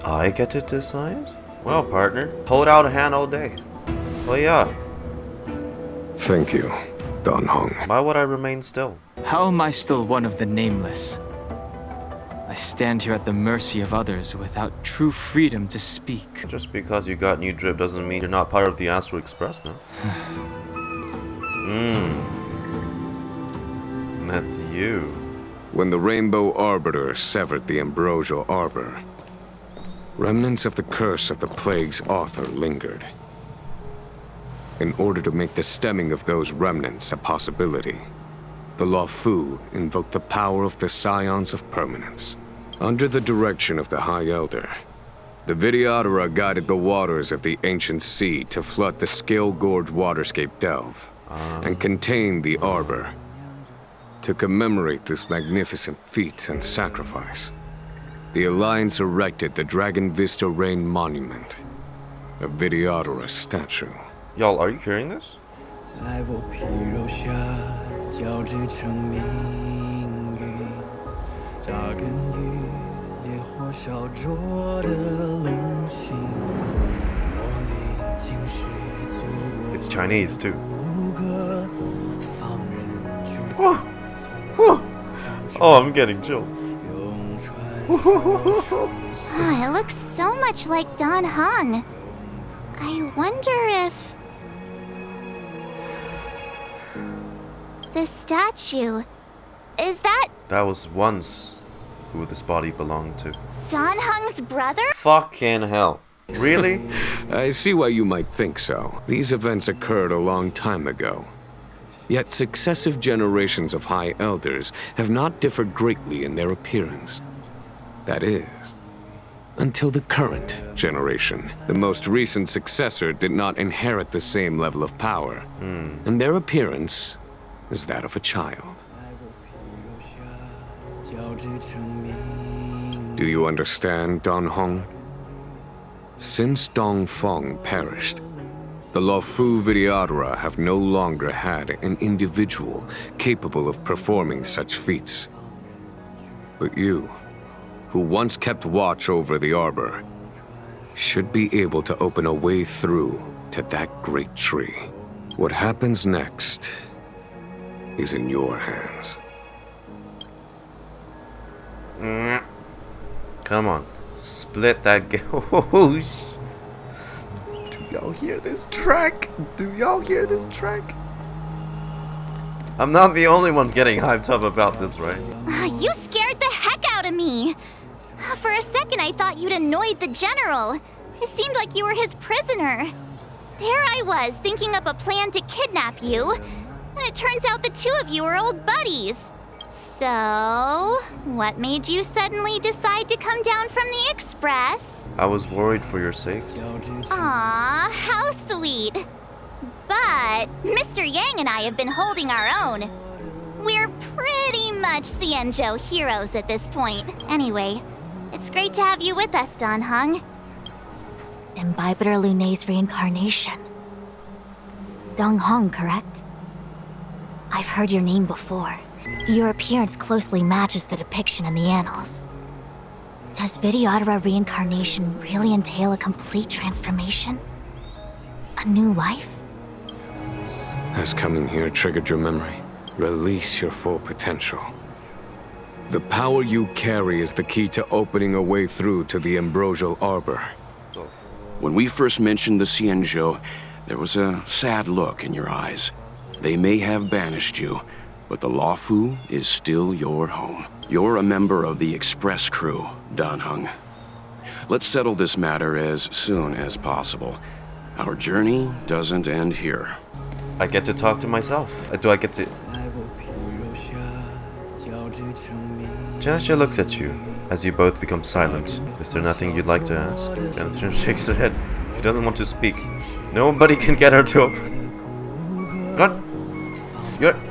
I get to decide? Well, partner, hold out a hand all day. Well, yeah. Thank you, Dan Heng. Why would I remain still? How am I still one of the nameless? I stand here at the mercy of others without true freedom to speak. Just because you got new drip doesn't mean you're not part of the Astral Express, no? That's you. When the Rainbow Arbiter severed the Ambrosial Arbor, remnants of the curse of the plague's author lingered. In order to make the stemming of those remnants a possibility, the Luofu invoked the power of the Scions of Permanence. Under the direction of the High Elder, the Videodora guided the waters of the ancient sea to flood the Scalegorge Waterscape delve and contain the Arbor. To commemorate this magnificent feat and sacrifice, the Alliance erected the Dragon Vista Rain Monument, a Videodora statue. Y'all, are you hearing this? It's Chinese too. Oh, I'm getting chills. Ah, it looks so much like Dan Heng. I wonder if... the statue... is that... That was once who this body belonged to. Dan Heng's brother? Fucking hell. Really? I see why you might think so. These events occurred a long time ago. Yet successive generations of High Elders have not differed greatly in their appearance. That is, until the current generation. The most recent successor did not inherit the same level of power, and their appearance is that of a child. Do you understand, Dan Heng? Since Dong Feng perished, the Luofu Videodora have no longer had an individual capable of performing such feats. But you, who once kept watch over the Arbor, should be able to open a way through to that great tree. What happens next is in your hands. Come on, split that Oh, do y'all hear this track? Do y'all hear this track? I'm not the only one getting hyped up about this, right? You scared the heck out of me. For a second, I thought you'd annoyed the general. It seemed like you were his prisoner. There I was, thinking up a plan to kidnap you. And it turns out the two of you are old buddies. So, what made you suddenly decide to come down from the Express? I was worried for your safety. Aw, how sweet. But Mr. Yang and I have been holding our own. We're pretty much Xianzhou heroes at this point. Anyway, it's great to have you with us, Dan Heng. Imbibitor Lunae's reincarnation. Dong Heng, correct? I've heard your name before. Your appearance closely matches the depiction in the annals. Does Videodora reincarnation really entail a complete transformation? A new life? Has coming here triggered your memory? Release your full potential. The power you carry is the key to opening a way through to the Ambrosial Arbor. When we first mentioned the Xianzhou, there was a sad look in your eyes. They may have banished you, but the Luofu is still your home. You're a member of the Express crew, Dan Heng. Let's settle this matter as soon as possible. Our journey doesn't end here. I get to talk to myself. Do I get to... Genesha looks at you as you both become silent. Is there nothing you'd like to ask? Genesha shakes her head. She doesn't want to speak. Nobody can get her to open.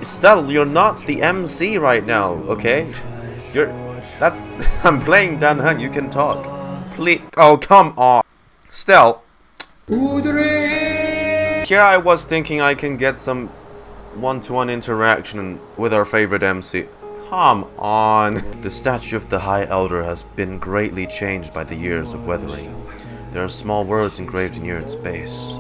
Estelle, you're not the MC right now, okay? I'm playing Dan Heng, you can talk. Please. Oh, come on. Estelle. Here I was thinking I can get some one-to-one interaction with our favorite MC. Come on. The statue of the High Elder has been greatly changed by the years of weathering. There are small words engraved near its base.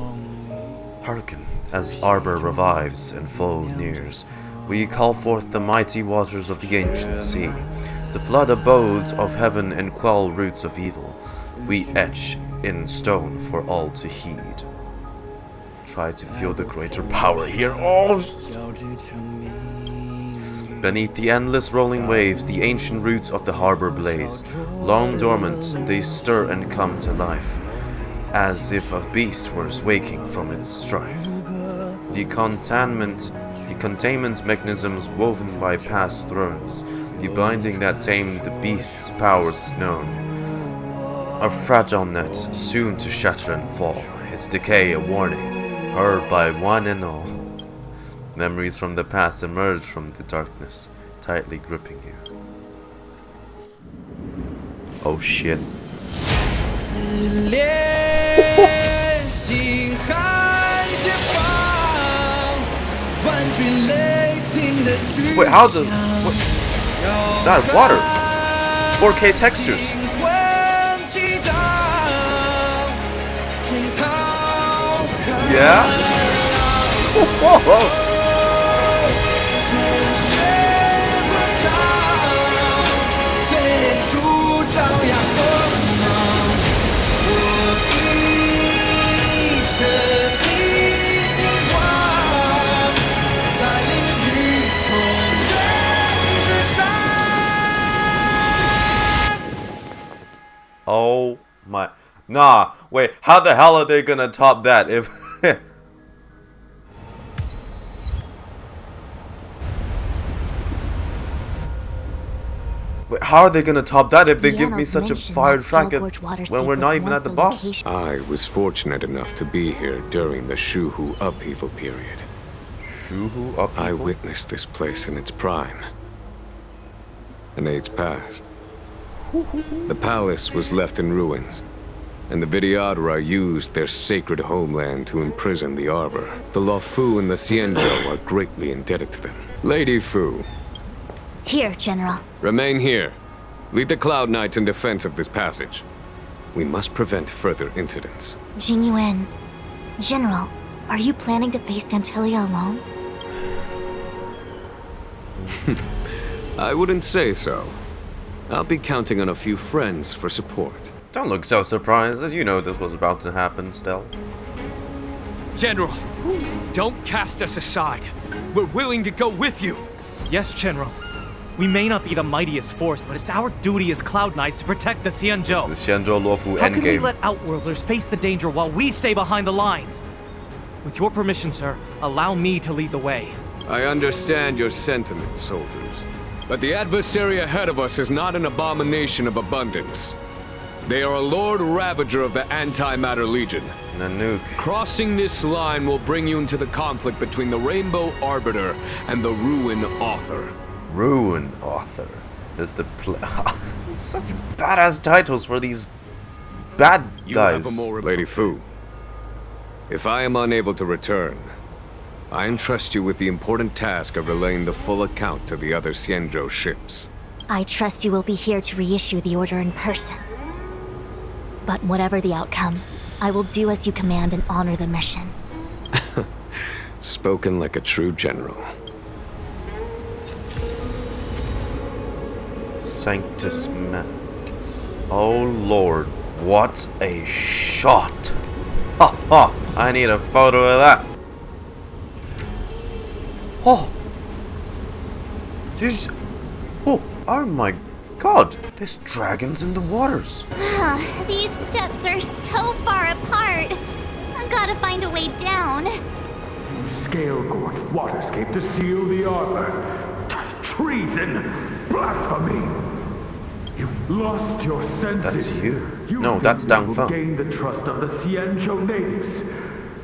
Hearken, as Arbor revives and foe nears, we call forth the mighty waters of the ancient sea, to flood abodes of heaven and quell roots of evil. We etch in stone for all to heed. Try to feel the greater power here. Oh! Beneath the endless rolling waves, the ancient roots of the harbor blaze. Long dormant, they stir and come to life, as if a beast were waking from its strife. The containment mechanisms woven by past thrones, the binding that tamed the beast's powers known. A fragile net, soon to shatter and fall, its decay a warning, heard by one and all. Memories from the past emerge from the darkness, tightly gripping you. Oh shit. Wait, how the... What? That water! 4K textures! Yeah? Whoa, whoa. Oh my... Nah, wait, how the hell are they gonna top that if... Wait, how are they gonna top that if they give me such a fire track when we're not even at the boss? I was fortunate enough to be here during the Shuhu upheaval period. Shuhu upheaval? I witnessed this place in its prime. An age passed. The palace was left in ruins, and the Vidyadhara used their sacred homeland to imprison the Arbor. The Luofu and the Xianzhou are greatly indebted to them. Lady Fu. Here, General. Remain here. Lead the Cloud Knights in defense of this passage. We must prevent further incidents. Tingyun. General, are you planning to face Phantylia alone? I wouldn't say so. I'll be counting on a few friends for support. Don't look so surprised, as you know this was about to happen, Stell. General, don't cast us aside. We're willing to go with you. Yes, General. We may not be the mightiest force, but it's our duty as Cloud Knights to protect the Xianzhou. The Xianzhou Luofu endgame. How can we let Outworlders face the danger while we stay behind the lines? With your permission, sir, allow me to lead the way. I understand your sentiments, soldiers. But the adversary ahead of us is not an abomination of abundance. They are a Lord Ravager of the Antimatter Legion. Nanook. Crossing this line will bring you into the conflict between the Rainbow Arbiter and the Ruin Author. Ruin Author is the such badass titles for these bad guys. Lady Fu, if I am unable to return, I entrust you with the important task of relaying the full account to the other Xianzhou ships. I trust you will be here to reissue the order in person. But whatever the outcome, I will do as you command and honor the mission. Spoken like a true general. Sanctus Man. Oh Lord. What a shot! Ha ha! I need a photo of that. Oh! These... Oh my god! There's dragons in the waters. These steps are so far apart. I've gotta find a way down. Scalegorge Waterscape to seal the arbor. Treason! Blasphemy! You've lost your senses. That's you. No, that's Dang Feng. Gain the trust of the Xianzhou natives.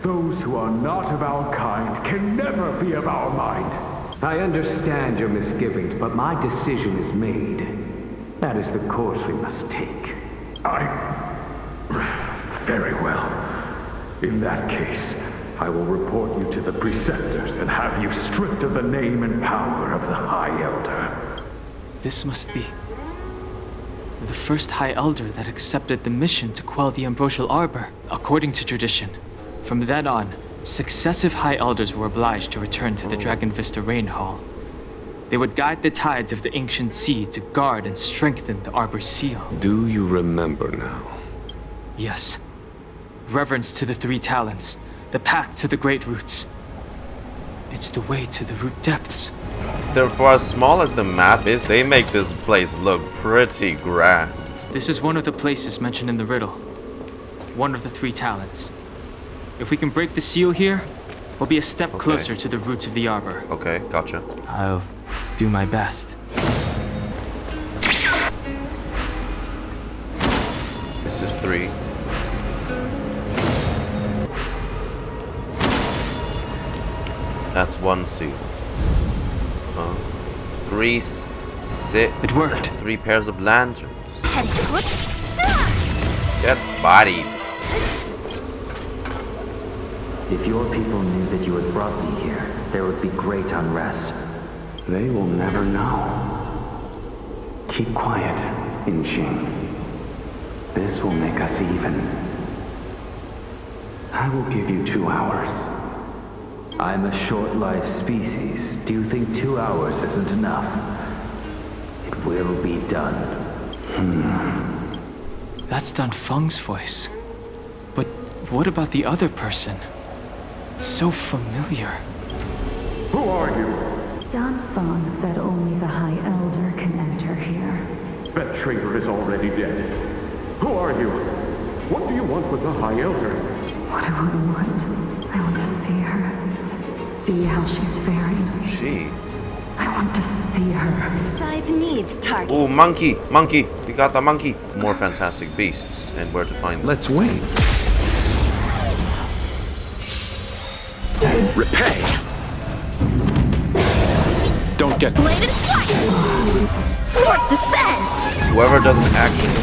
Those who are not of our kind can never be of our mind. I understand your misgivings, but my decision is made. That is the course we must take. Very well. In that case, I will report you to the preceptors and have you stripped of the name and power of the High Elder. This must be the first High Elder that accepted the mission to quell the Ambrosial Arbor. According to tradition, from then on, successive High Elders were obliged to return to the Dragon Vista Rain Hall. They would guide the tides of the ancient sea to guard and strengthen the Arbor's seal. Do you remember now? Yes. Reverence to the Three Talents, the path to the Great Roots. It's the way to the root depths. Therefore, as small as the map is, they make this place look pretty grand. This is one of the places mentioned in the riddle. One of the Three Talents. If we can break the seal here, we'll be a step closer to the roots of the arbor. Okay, gotcha. I'll do my best. This is 3. That's 1 seal. 3 sit. It worked. 3 pairs of lanterns. Get bodied. If your people knew that you had brought me here, there would be great unrest. They will never know. Keep quiet, Yanqing. This will make us even. I will give you 2 hours. I'm a short-lived species. Do you think 2 hours isn't enough? It will be done. That's Dan Feng's voice. But what about the other person? So familiar. Who are you? Dan Feng said only the High Elder can enter here. That traitor is already dead. Who are you? What do you want with the High Elder? What do I want? I want to see her. See how she's faring. She? I want to see her. Scythe needs target. Oh, monkey! Monkey! We got the monkey! More fantastic beasts, and where to find them. Let's wait. Repay! Don't get... Bladed flight! Swords descend! Whoever doesn't actually...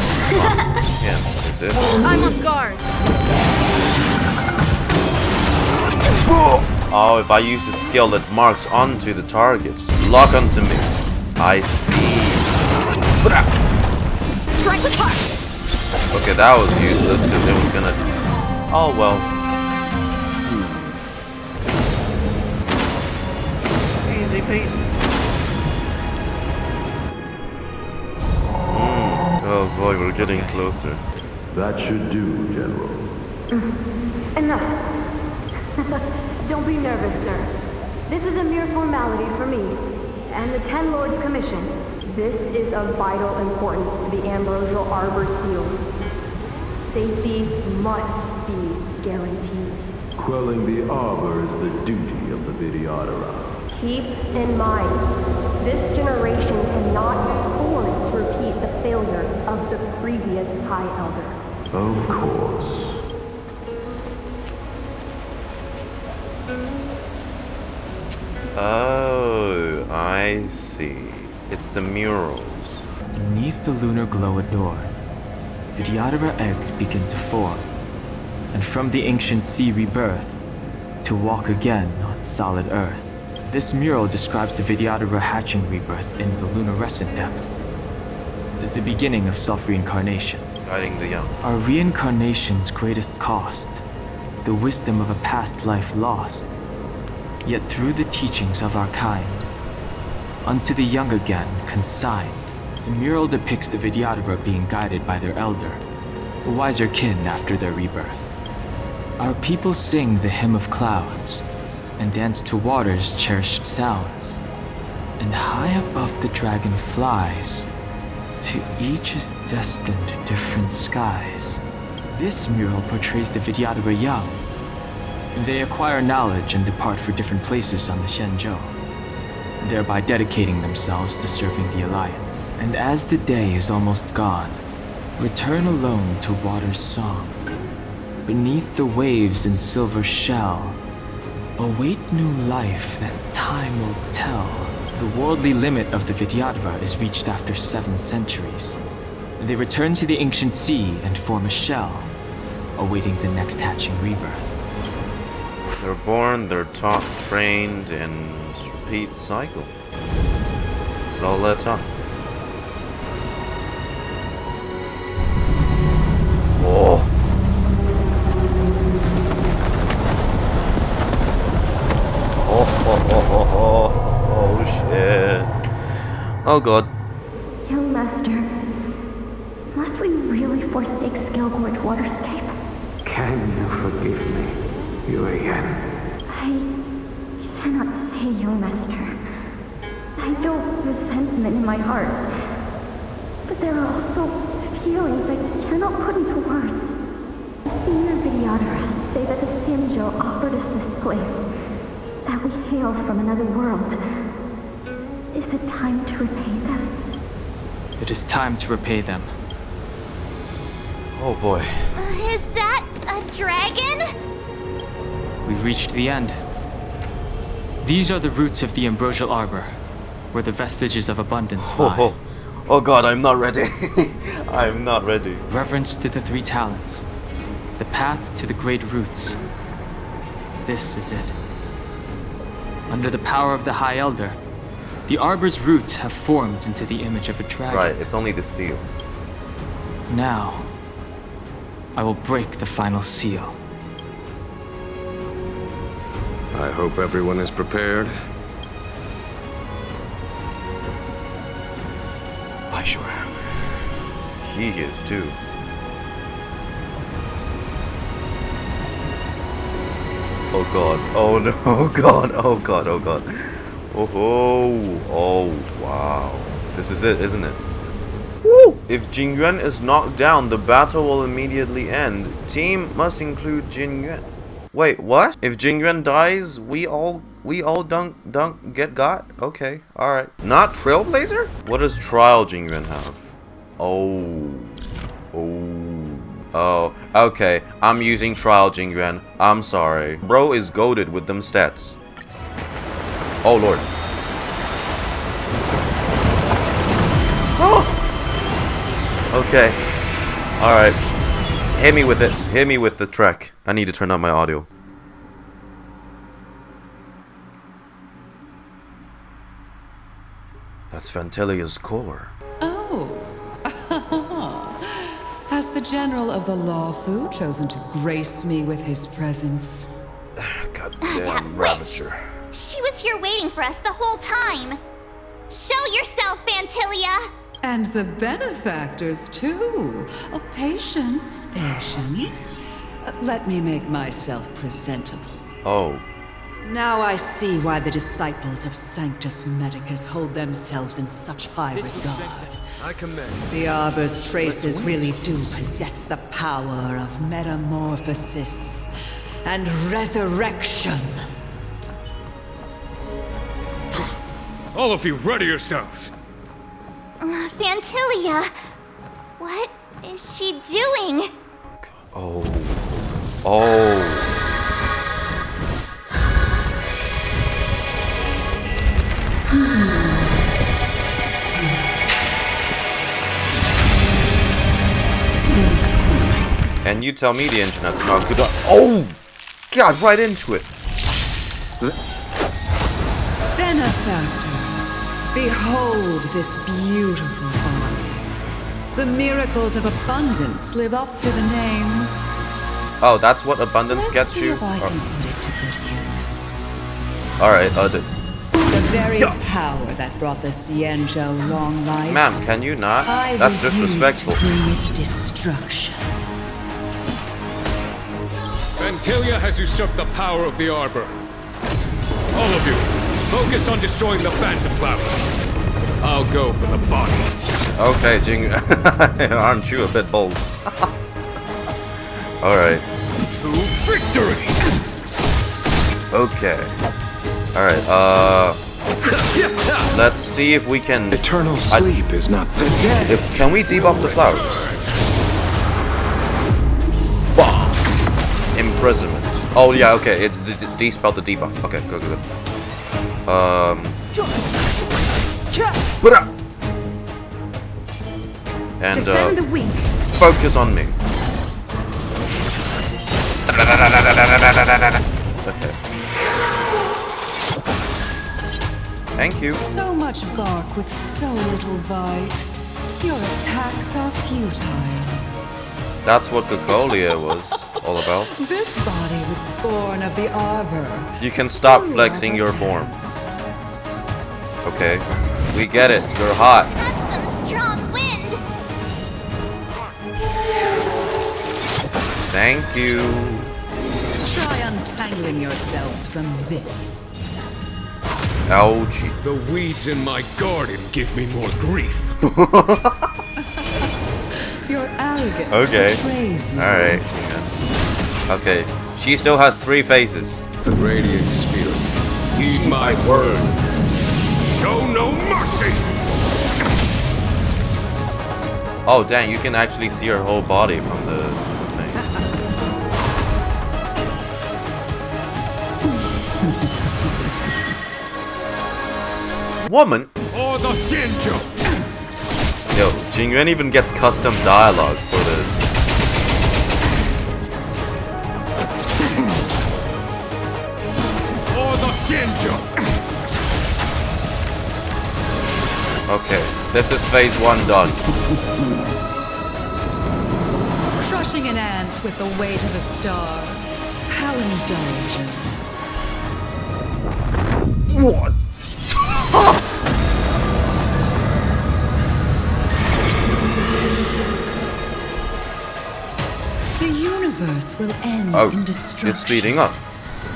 Yeah, is it? I'm on guard. Oh, if I use the skill that marks onto the targets. Lock onto me. I see. Strike with heart! Okay, that was useless because it was gonna... Oh, well. Easy peasy. Oh boy, we're getting closer. That should do, General. Enough. Don't be nervous, sir. This is a mere formality for me and the Ten Lords Commission. This is of vital importance to the Ambrosial Arbor Seal. Safety must be guaranteed. Quelling the Arbor is the duty of the Videodora. Keep in mind, this generation cannot afford to repeat the failure of the previous High Elder. Of course. Oh, I see. It's the murals. Beneath the lunar glow adorned, Videodora eggs begin to form, and from the ancient sea rebirth, to walk again on solid earth. This mural describes the Videodora hatching rebirth in the lunarescent depths, the beginning of self-reincarnation. Guiding the young. Our reincarnation's greatest cost, the wisdom of a past life lost. Yet through the teachings of our kind, unto the young again consigned, the mural depicts the Videodora being guided by their elder, a wiser kin after their rebirth. Our people sing the hymn of clouds, and dance to water's cherished sounds. And high above the dragon flies, to each is destined different skies. This mural portrays the Vidyadhara young. They acquire knowledge and depart for different places on the Xianzhou, thereby dedicating themselves to serving the Alliance. And as the day is almost gone, return alone to water's song. Beneath the waves in silver shell, await new life that time will tell. The worldly limit of the Vidyadhara is reached after 7 centuries. They return to the ancient sea and form a shell, awaiting the next hatching rebirth. They're born, they're taught, trained, and repeat cycle. It's all that time. Oh. Oh shit. Oh god. Young Master, must we really forsake Scalegorge Waterscape? Can you forgive me, Yuan? I cannot say, Young Master. I feel resentment in my heart. But there are also feelings I cannot put into words. The senior Vidyadhara say that the Xianzhou offered us this place, that we hail from another world. Is it time to repay them? It is time to repay them. Oh boy. Is that a dragon? We've reached the end. These are the roots of the Ambrosial Arbor, where the vestiges of abundance lie. Oh god, I'm not ready. I'm not ready. Reverence to the 3 talents. The path to the great roots. This is it. Under the power of the High Elder, the Arbor's roots have formed into the image of a dragon. Right, it's only the seal. Now, I will break the final seal. I hope everyone is prepared. I sure am. He is too. Oh god. Oh no. Oh god. Oh god. Oh god. Oh wow. This is it, isn't it? Woo! If Tingyun is knocked down, the battle will immediately end. Team must include Tingyun. Wait, what? If Tingyun dies, we all get got? Okay, alright. Not Trailblazer? What does Trial Tingyun have? Oh, okay. I'm using Trial Tingyun. I'm sorry. Bro is goated with them stats. Oh lord. Oh! Okay. Alright. Hit me with it. Hit me with the track. I need to turn on my audio. That's Phantylia's core. Oh. Has the General of the Luofu chosen to grace me with his presence? Goddamn Ravager. She was here waiting for us the whole time. Show yourself, Phantylia! And the benefactors, too. Oh, patience, patience. Let me make myself presentable. Oh. Now I see why the disciples of Sanctus Medicus hold themselves in such high regard. I commend. The Arbor's traces really do possess the power of metamorphosis and resurrection. All of you, ready yourselves! Phantylia, what is she doing? Oh. And you tell me the internet's not good. Oh! God, right into it. Benefactors, behold this beautiful body. The miracles of abundance live up to the name. Oh, that's what abundance gets you? Let's see if I can put it to good use. Alright, The very power that brought the Xianzhou long life. Ma'am, can you not? That's disrespectful. To bring it destruction. Phantylia has usurped the power of the Arbor. All of you, focus on destroying the Phantom Clouds. I'll go for the body. Okay, Jing. Aren't you a bit bold? Alright. To victory! Okay. Alright, let's see if we can... Eternal sleep is not the dead. Can we debuff the flowers? Wow. Imprisonment. Oh yeah, okay, it de-spelled the debuff. Okay, good. And focus on me. Okay. Thank you. So much bark with so little bite. Your attacks are futile. That's what Gokolia was all about. This body was born of the Arbor. You can stop flexing your form. Okay. We get it. You're hot. That's some strong wind. Thank you. Try untangling yourselves from this. Ouchie. The weeds in my garden give me more grief. Your arrogance betrays you. Alright. Okay. She still has 3 faces. The Radiant Spirit, heed my word. Show no mercy! Oh, dang, you can actually see her whole body from the thing. Woman? For the Shinjo! Yo, Tingyun even gets custom dialogue for the... For the Shinjo! Okay, this is phase 1 done. Crushing an ant with the weight of a star. How indulgent. What? The universe will end in destruction. It's speeding up.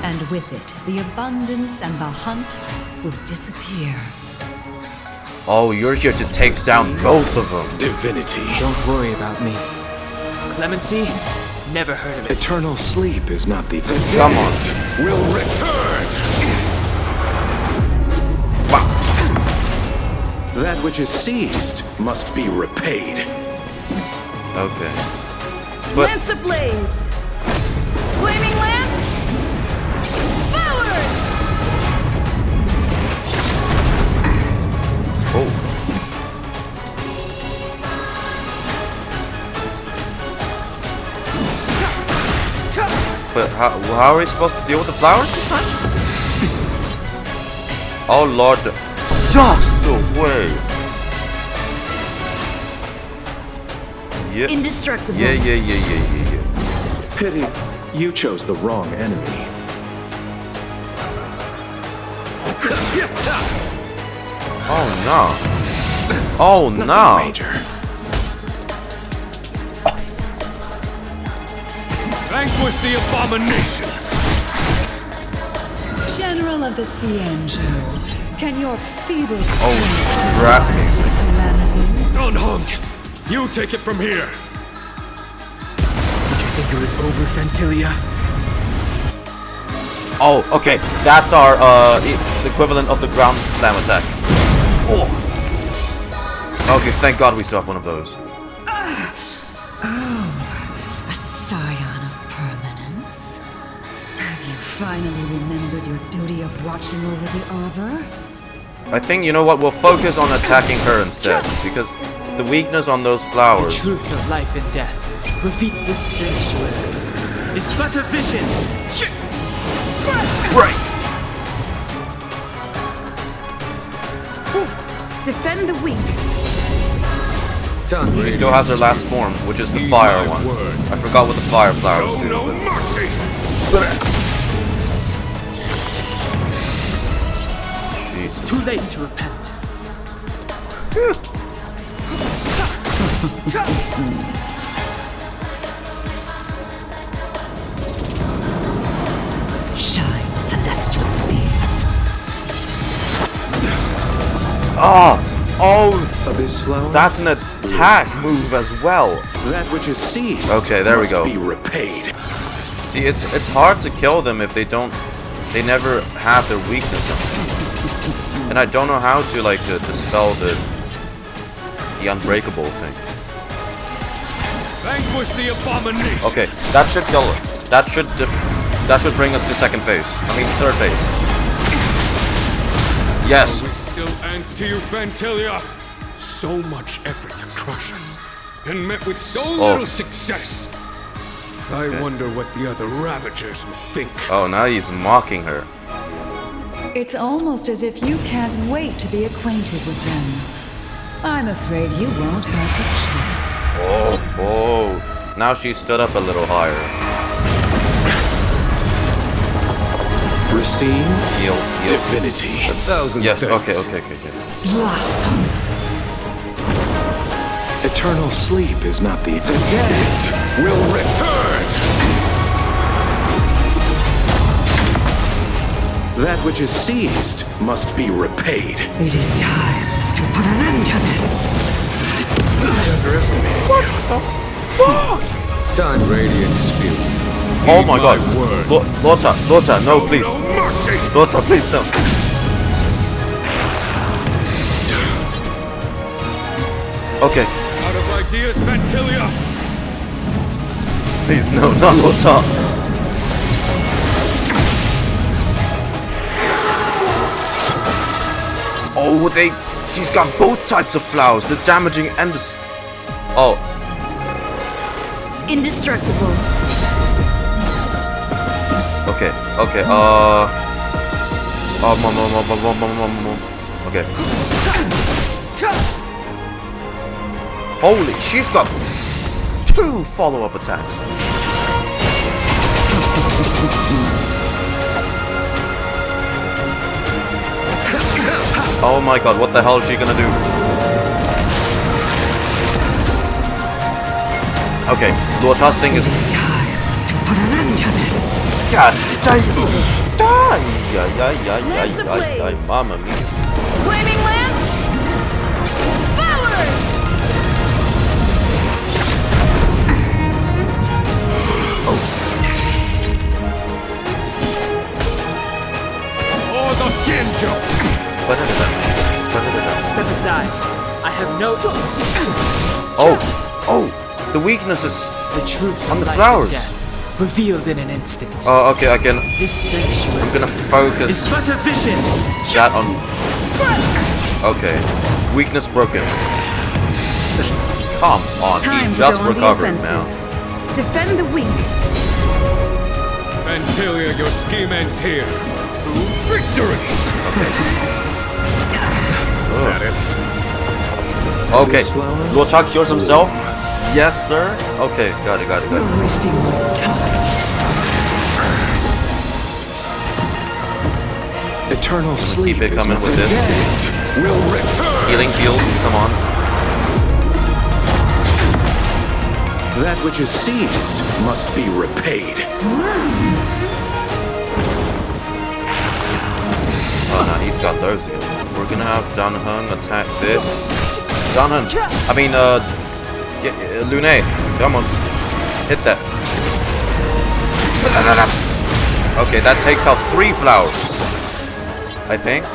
And with it, the abundance and the hunt will disappear. Oh, you're here to take down both of them. Divinity. Don't worry about me. Clemency? Never heard of it. Eternal sleep is not the dead. Come on. Will return! That which is seized must be repaid. Okay. But Lance ablaze! Flaming lance! Forward! oh. But how are we supposed to deal with the flowers this time? Oh lord. Just away. Yep. Indestructible. Yeah. Pity you chose the wrong enemy. Oh no. Oh no. Major. Vanquish the abomination! General of the Cienjo, can your feeble Oh, strength crap. survive this calamity? Don Heng, you take it from here. Did you think it was over, Phantylia? Oh, okay. That's our the equivalent of the ground slam attack. Oh. Okay, thank God we still have one of those. A scion of permanence. Have you finally remembered your duty of watching over the Arbor? I think, you know what, we'll focus on attacking her instead, because the weakness on those flowers... The truth of life and death, repeat this sanctuary. It's but a vision! Right! Defend the weak. She still has her last form, which is the fire one. I forgot what the fire flowers do. No mercy! Jesus. Too late to repent. Abyss flower? That's an attack move as well. That which is seized. Okay, there we go. Must be repaid. See, it's hard to kill them if they never have their weakness on them. And I don't know how to like dispel the unbreakable thing. Vanquish the abomination. Okay, that should kill it. That should bring us to second phase. I mean third phase. Yes. We still ends to you, Phantylia. So much effort to crush us, and met with so little success. I wonder what the other Ravagers would think. Oh, now he's mocking her. It's almost as if you can't wait to be acquainted with them. I'm afraid you won't have the chance. Oh. Now she stood up a little higher. Receive heal. Divinity. 1,000 yes, thanks. okay. Blossom. Eternal sleep is not the dead will return. That which is seized must be repaid. It is time to put an end to this. I underestimated. What the fuck? Time Radiant Spirit. Oh my god. Luocha, no, please. Luocha, please, no. Okay. Out of ideas, Phantylia. Please, no, not Luocha. Oh, she's got both types of flowers, the damaging and the Indestructible. Okay, okay, okay. Holy, she's got 2 follow-up attacks. Oh my god, what the hell is she gonna do? Okay, Luocha's thing is... It's time to put an end to this. God, die, mamma mia. Flaming Lance! Forward! Oh, the Shinjo! Step aside. I have no... Oh, the weakness is the truth on the flowers. Revealed in an instant. Oh, okay, I can... This sanctuary I'm gonna focus is but a vision. that on... Okay. Weakness broken. Come on, he just recovered now. Defend the weak. Phantylia, your scheme ends here. Victory! Is that it? Okay. Luocha cures himself? Yes, sir. Okay, got it. You're wasting my time. Eternal sleep. Keep it coming with this. Will return. Healing field, come on. That which is seized must be repaid. Oh no, he's got those again. We're gonna have Dan Heng attack this. Dan Heng. I mean, Lunae. Come on. Hit that. Okay, that takes out 3 flowers. I think.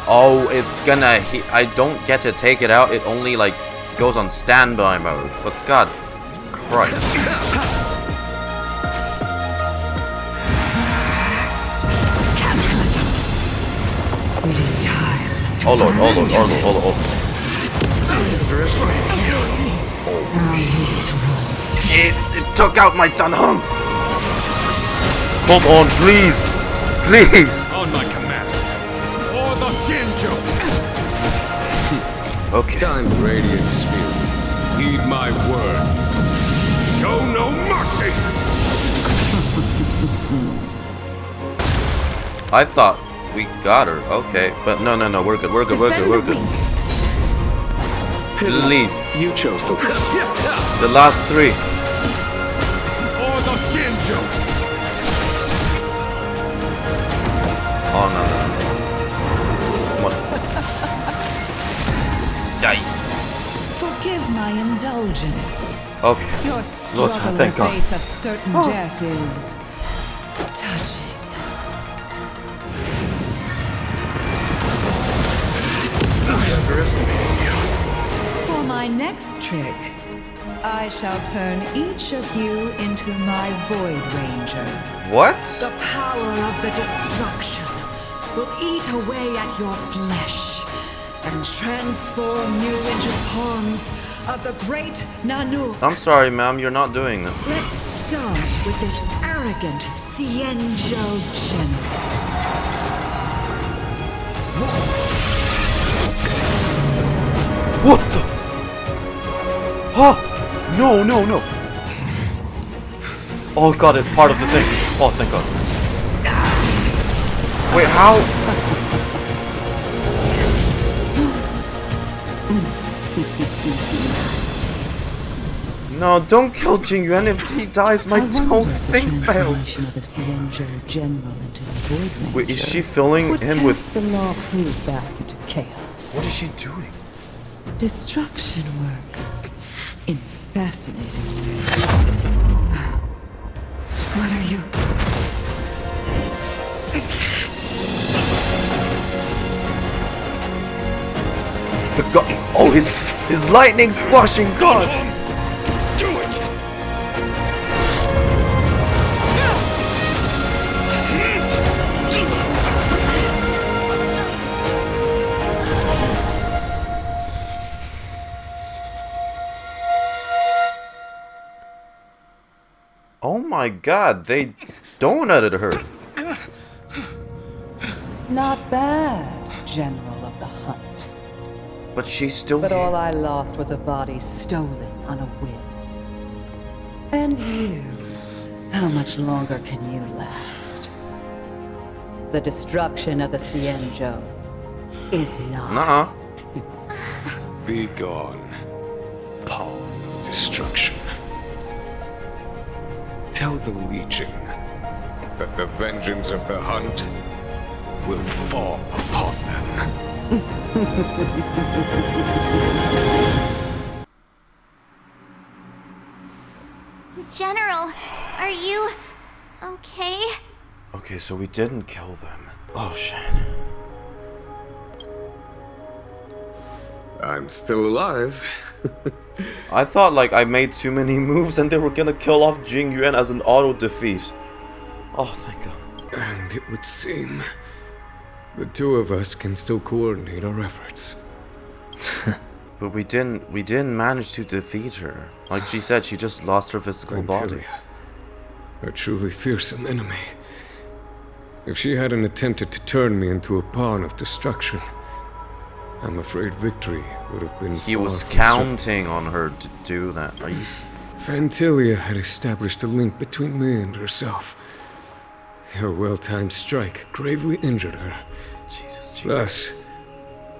Oh, it's gonna... I don't get to take it out. It only, like, goes on standby mode. For God Christ. Cataclysm. It is time. Oh lord, oh lord, oh lord, oh lord, It took out my Dan Heng. Come on, please. Please. On my command. Or the Shinjo. Okay. Time's Radiant Spirit. Heed my word. Show no mercy. I thought we got her. Okay, but no, we're good. We're good. Please. You chose the The last 3. Or the Shinjo. Oh no. Come on. Forgive my indulgence. Okay. Your struggle in the face of certain death is touching. I underestimated you. For my next trick, I shall turn each of you into my Void Rangers. What? The power of the destruction will eat away at your flesh and transform you into pawns of the great Nanook. I'm sorry, ma'am, you're not doing that. Let's start with this arrogant Xianzhou general. What the? Oh! No, no, no. Oh god, it's part of the thing. Oh, thank god. Wait, how? No, don't kill Tingyun. If he dies, my whole thing fails. Wait, is she filling him with... the Luofu back into chaos. What is she doing? Destruction works in fascinating ways. What are you? The god. Oh, his lightning squashing god. Do it. Oh my god, they donutted her. Not bad, General of the Hunt. But she's still But here. all I lost was a body stolen on a whim. And you, how much longer can you last? The destruction of the Xianzhou is not. Nuh-uh. Be gone, pawn of destruction. Tell the Legion that the vengeance of the Hunt will fall upon them. General, are you okay? Okay, so we didn't kill them. Oh shit. I'm still alive. I thought like I made too many moves and they were gonna kill off Tingyun as an auto defeat. Oh, thank god. And it would seem the two of us can still coordinate our efforts. But we didn't manage to defeat her. Like she said, she just lost her physical body. A truly fearsome enemy. If she hadn't attempted to turn me into a pawn of destruction, I'm afraid victory would have been He was counting on her to do that. Are you... Phantylia had established a link between me and herself. Her well-timed strike gravely injured her. Jesus. Thus,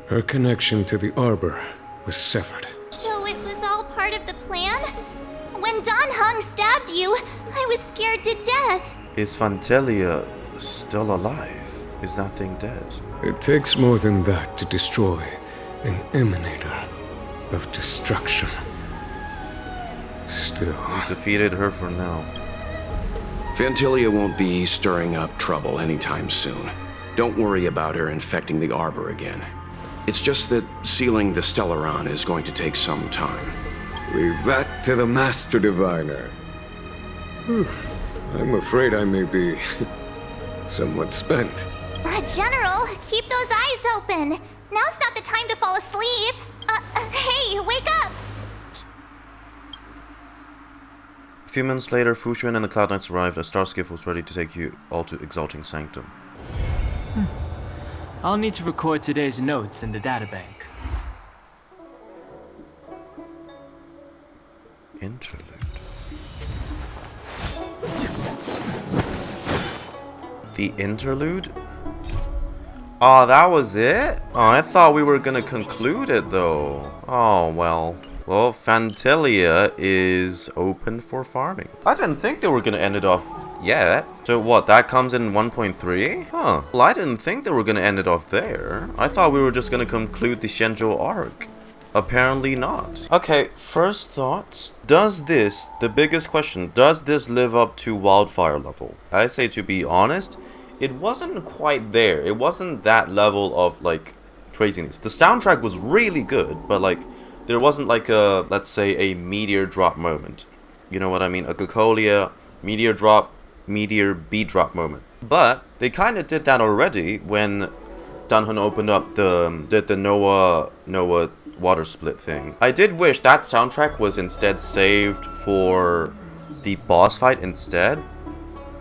her connection to the Arbor was severed. So it was all part of the plan? When Don Heng stabbed you, I was scared to death. Is Phantylia still alive? Is that thing dead? It takes more than that to destroy an emanator of destruction. Still... We defeated her for now. Phantylia won't be stirring up trouble anytime soon. Don't worry about her infecting the Arbor again. It's just that sealing the Stellaron is going to take some time. Leave that to the Master Diviner. I'm afraid I may be somewhat spent. General, keep those eyes open. Now's not the time to fall asleep. Hey, wake up! A few minutes later, Fu Xuan and the Cloud Knights arrived. A star skiff was ready to take you all to Exalting Sanctum. I'll need to record today's notes in the databank. Interlude. The interlude? Oh, that was it? Oh, I thought we were gonna conclude it though. Oh, well. Well, Phantylia is open for farming. I didn't think they were gonna end it off yet. So what, that comes in 1.3? Huh. Well, I didn't think they were gonna end it off there. I thought we were just gonna conclude the Shenzhou arc. Apparently not. Okay, first thoughts. Does this, the biggest question, does this live up to Wildfire level? I say, to be honest, it wasn't quite there. It wasn't that level of, like, craziness. The soundtrack was really good, but, like, there wasn't, like, a, let's say, a meteor drop moment. You know what I mean? A Cocolia meteor drop, meteor beat drop moment. But they kind of did that already when Danhun opened up the Noah water split thing. I did wish that soundtrack was instead saved for the boss fight instead,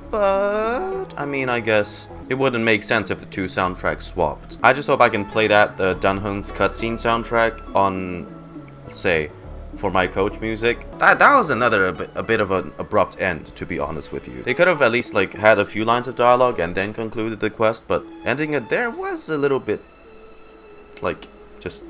but I mean, I guess it wouldn't make sense if the two soundtracks swapped. I just hope I can play that, the Danhun's cutscene soundtrack on, let's say, for my coach music. That was a bit of an abrupt end, to be honest with you. They could have at least, like, had a few lines of dialogue and then concluded the quest, but ending it there was a little bit, like, just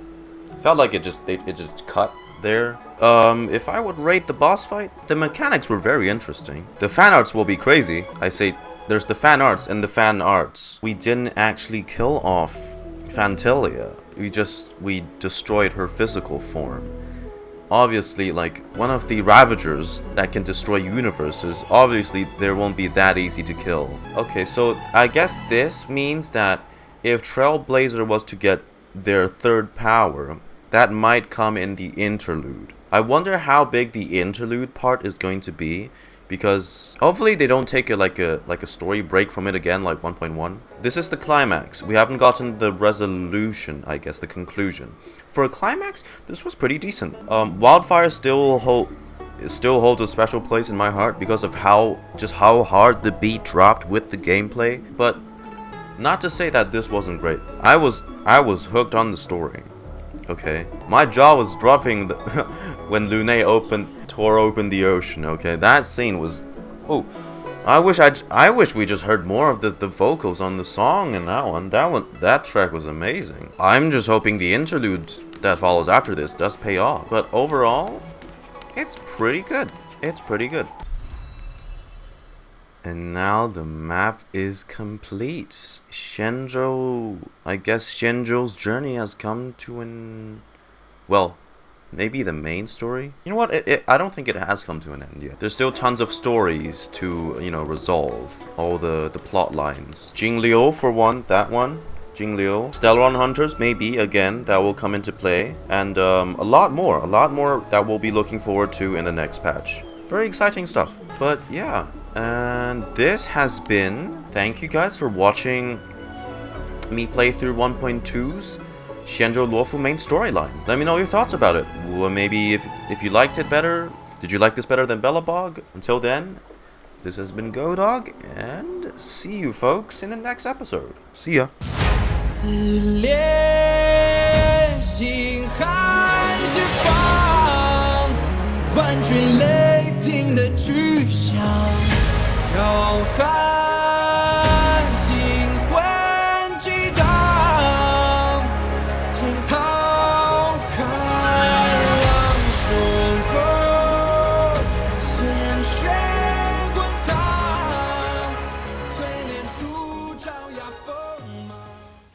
felt like it just cut there. If I would rate the boss fight, the mechanics were very interesting. The fan arts will be crazy. I say, there's the fan arts and the fan arts. We didn't actually kill off Phantylia. We destroyed her physical form. Obviously, like, one of the Ravagers that can destroy universes, obviously there won't be that easy to kill. Okay, so I guess this means that if Trailblazer was to get their third power, that might come in the interlude. I wonder how big the interlude part is going to be, because hopefully they don't take like a story break from it again, like 1.1. This is the climax. We haven't gotten the resolution, I guess, the conclusion. For a climax, this was pretty decent. Wildfire still holds a special place in my heart because of how hard the beat dropped with the gameplay. But not to say that this wasn't great. I was hooked on the story. Okay, my jaw was dropping when Lunae tore open the ocean. Okay, that scene was, oh, I wish we just heard more of the vocals on the song in that one. That track was amazing. I'm just hoping the interlude that follows after this does pay off. But overall, it's pretty good. It's pretty good. And now the map is complete. Shenzhou, I guess Shenzhou's journey has come to an, well, maybe the main story? You know what, I don't think it has come to an end yet. There's still tons of stories to, you know, resolve. All the plot lines. Jingliu for one, that one. Jingliu. Stellaron Hunters, maybe, again, that will come into play. And a lot more that we'll be looking forward to in the next patch. Very exciting stuff. But yeah. And this has been, thank you guys for watching me play through 1.2's Shenzhou Luofu main storyline. Let me know your thoughts about it. Well, maybe if you liked it better, did you like this better than Belobog? Until then, this has been GoDog, and see you folks in the next episode. See ya. 万军雷霆的巨响，浩瀚。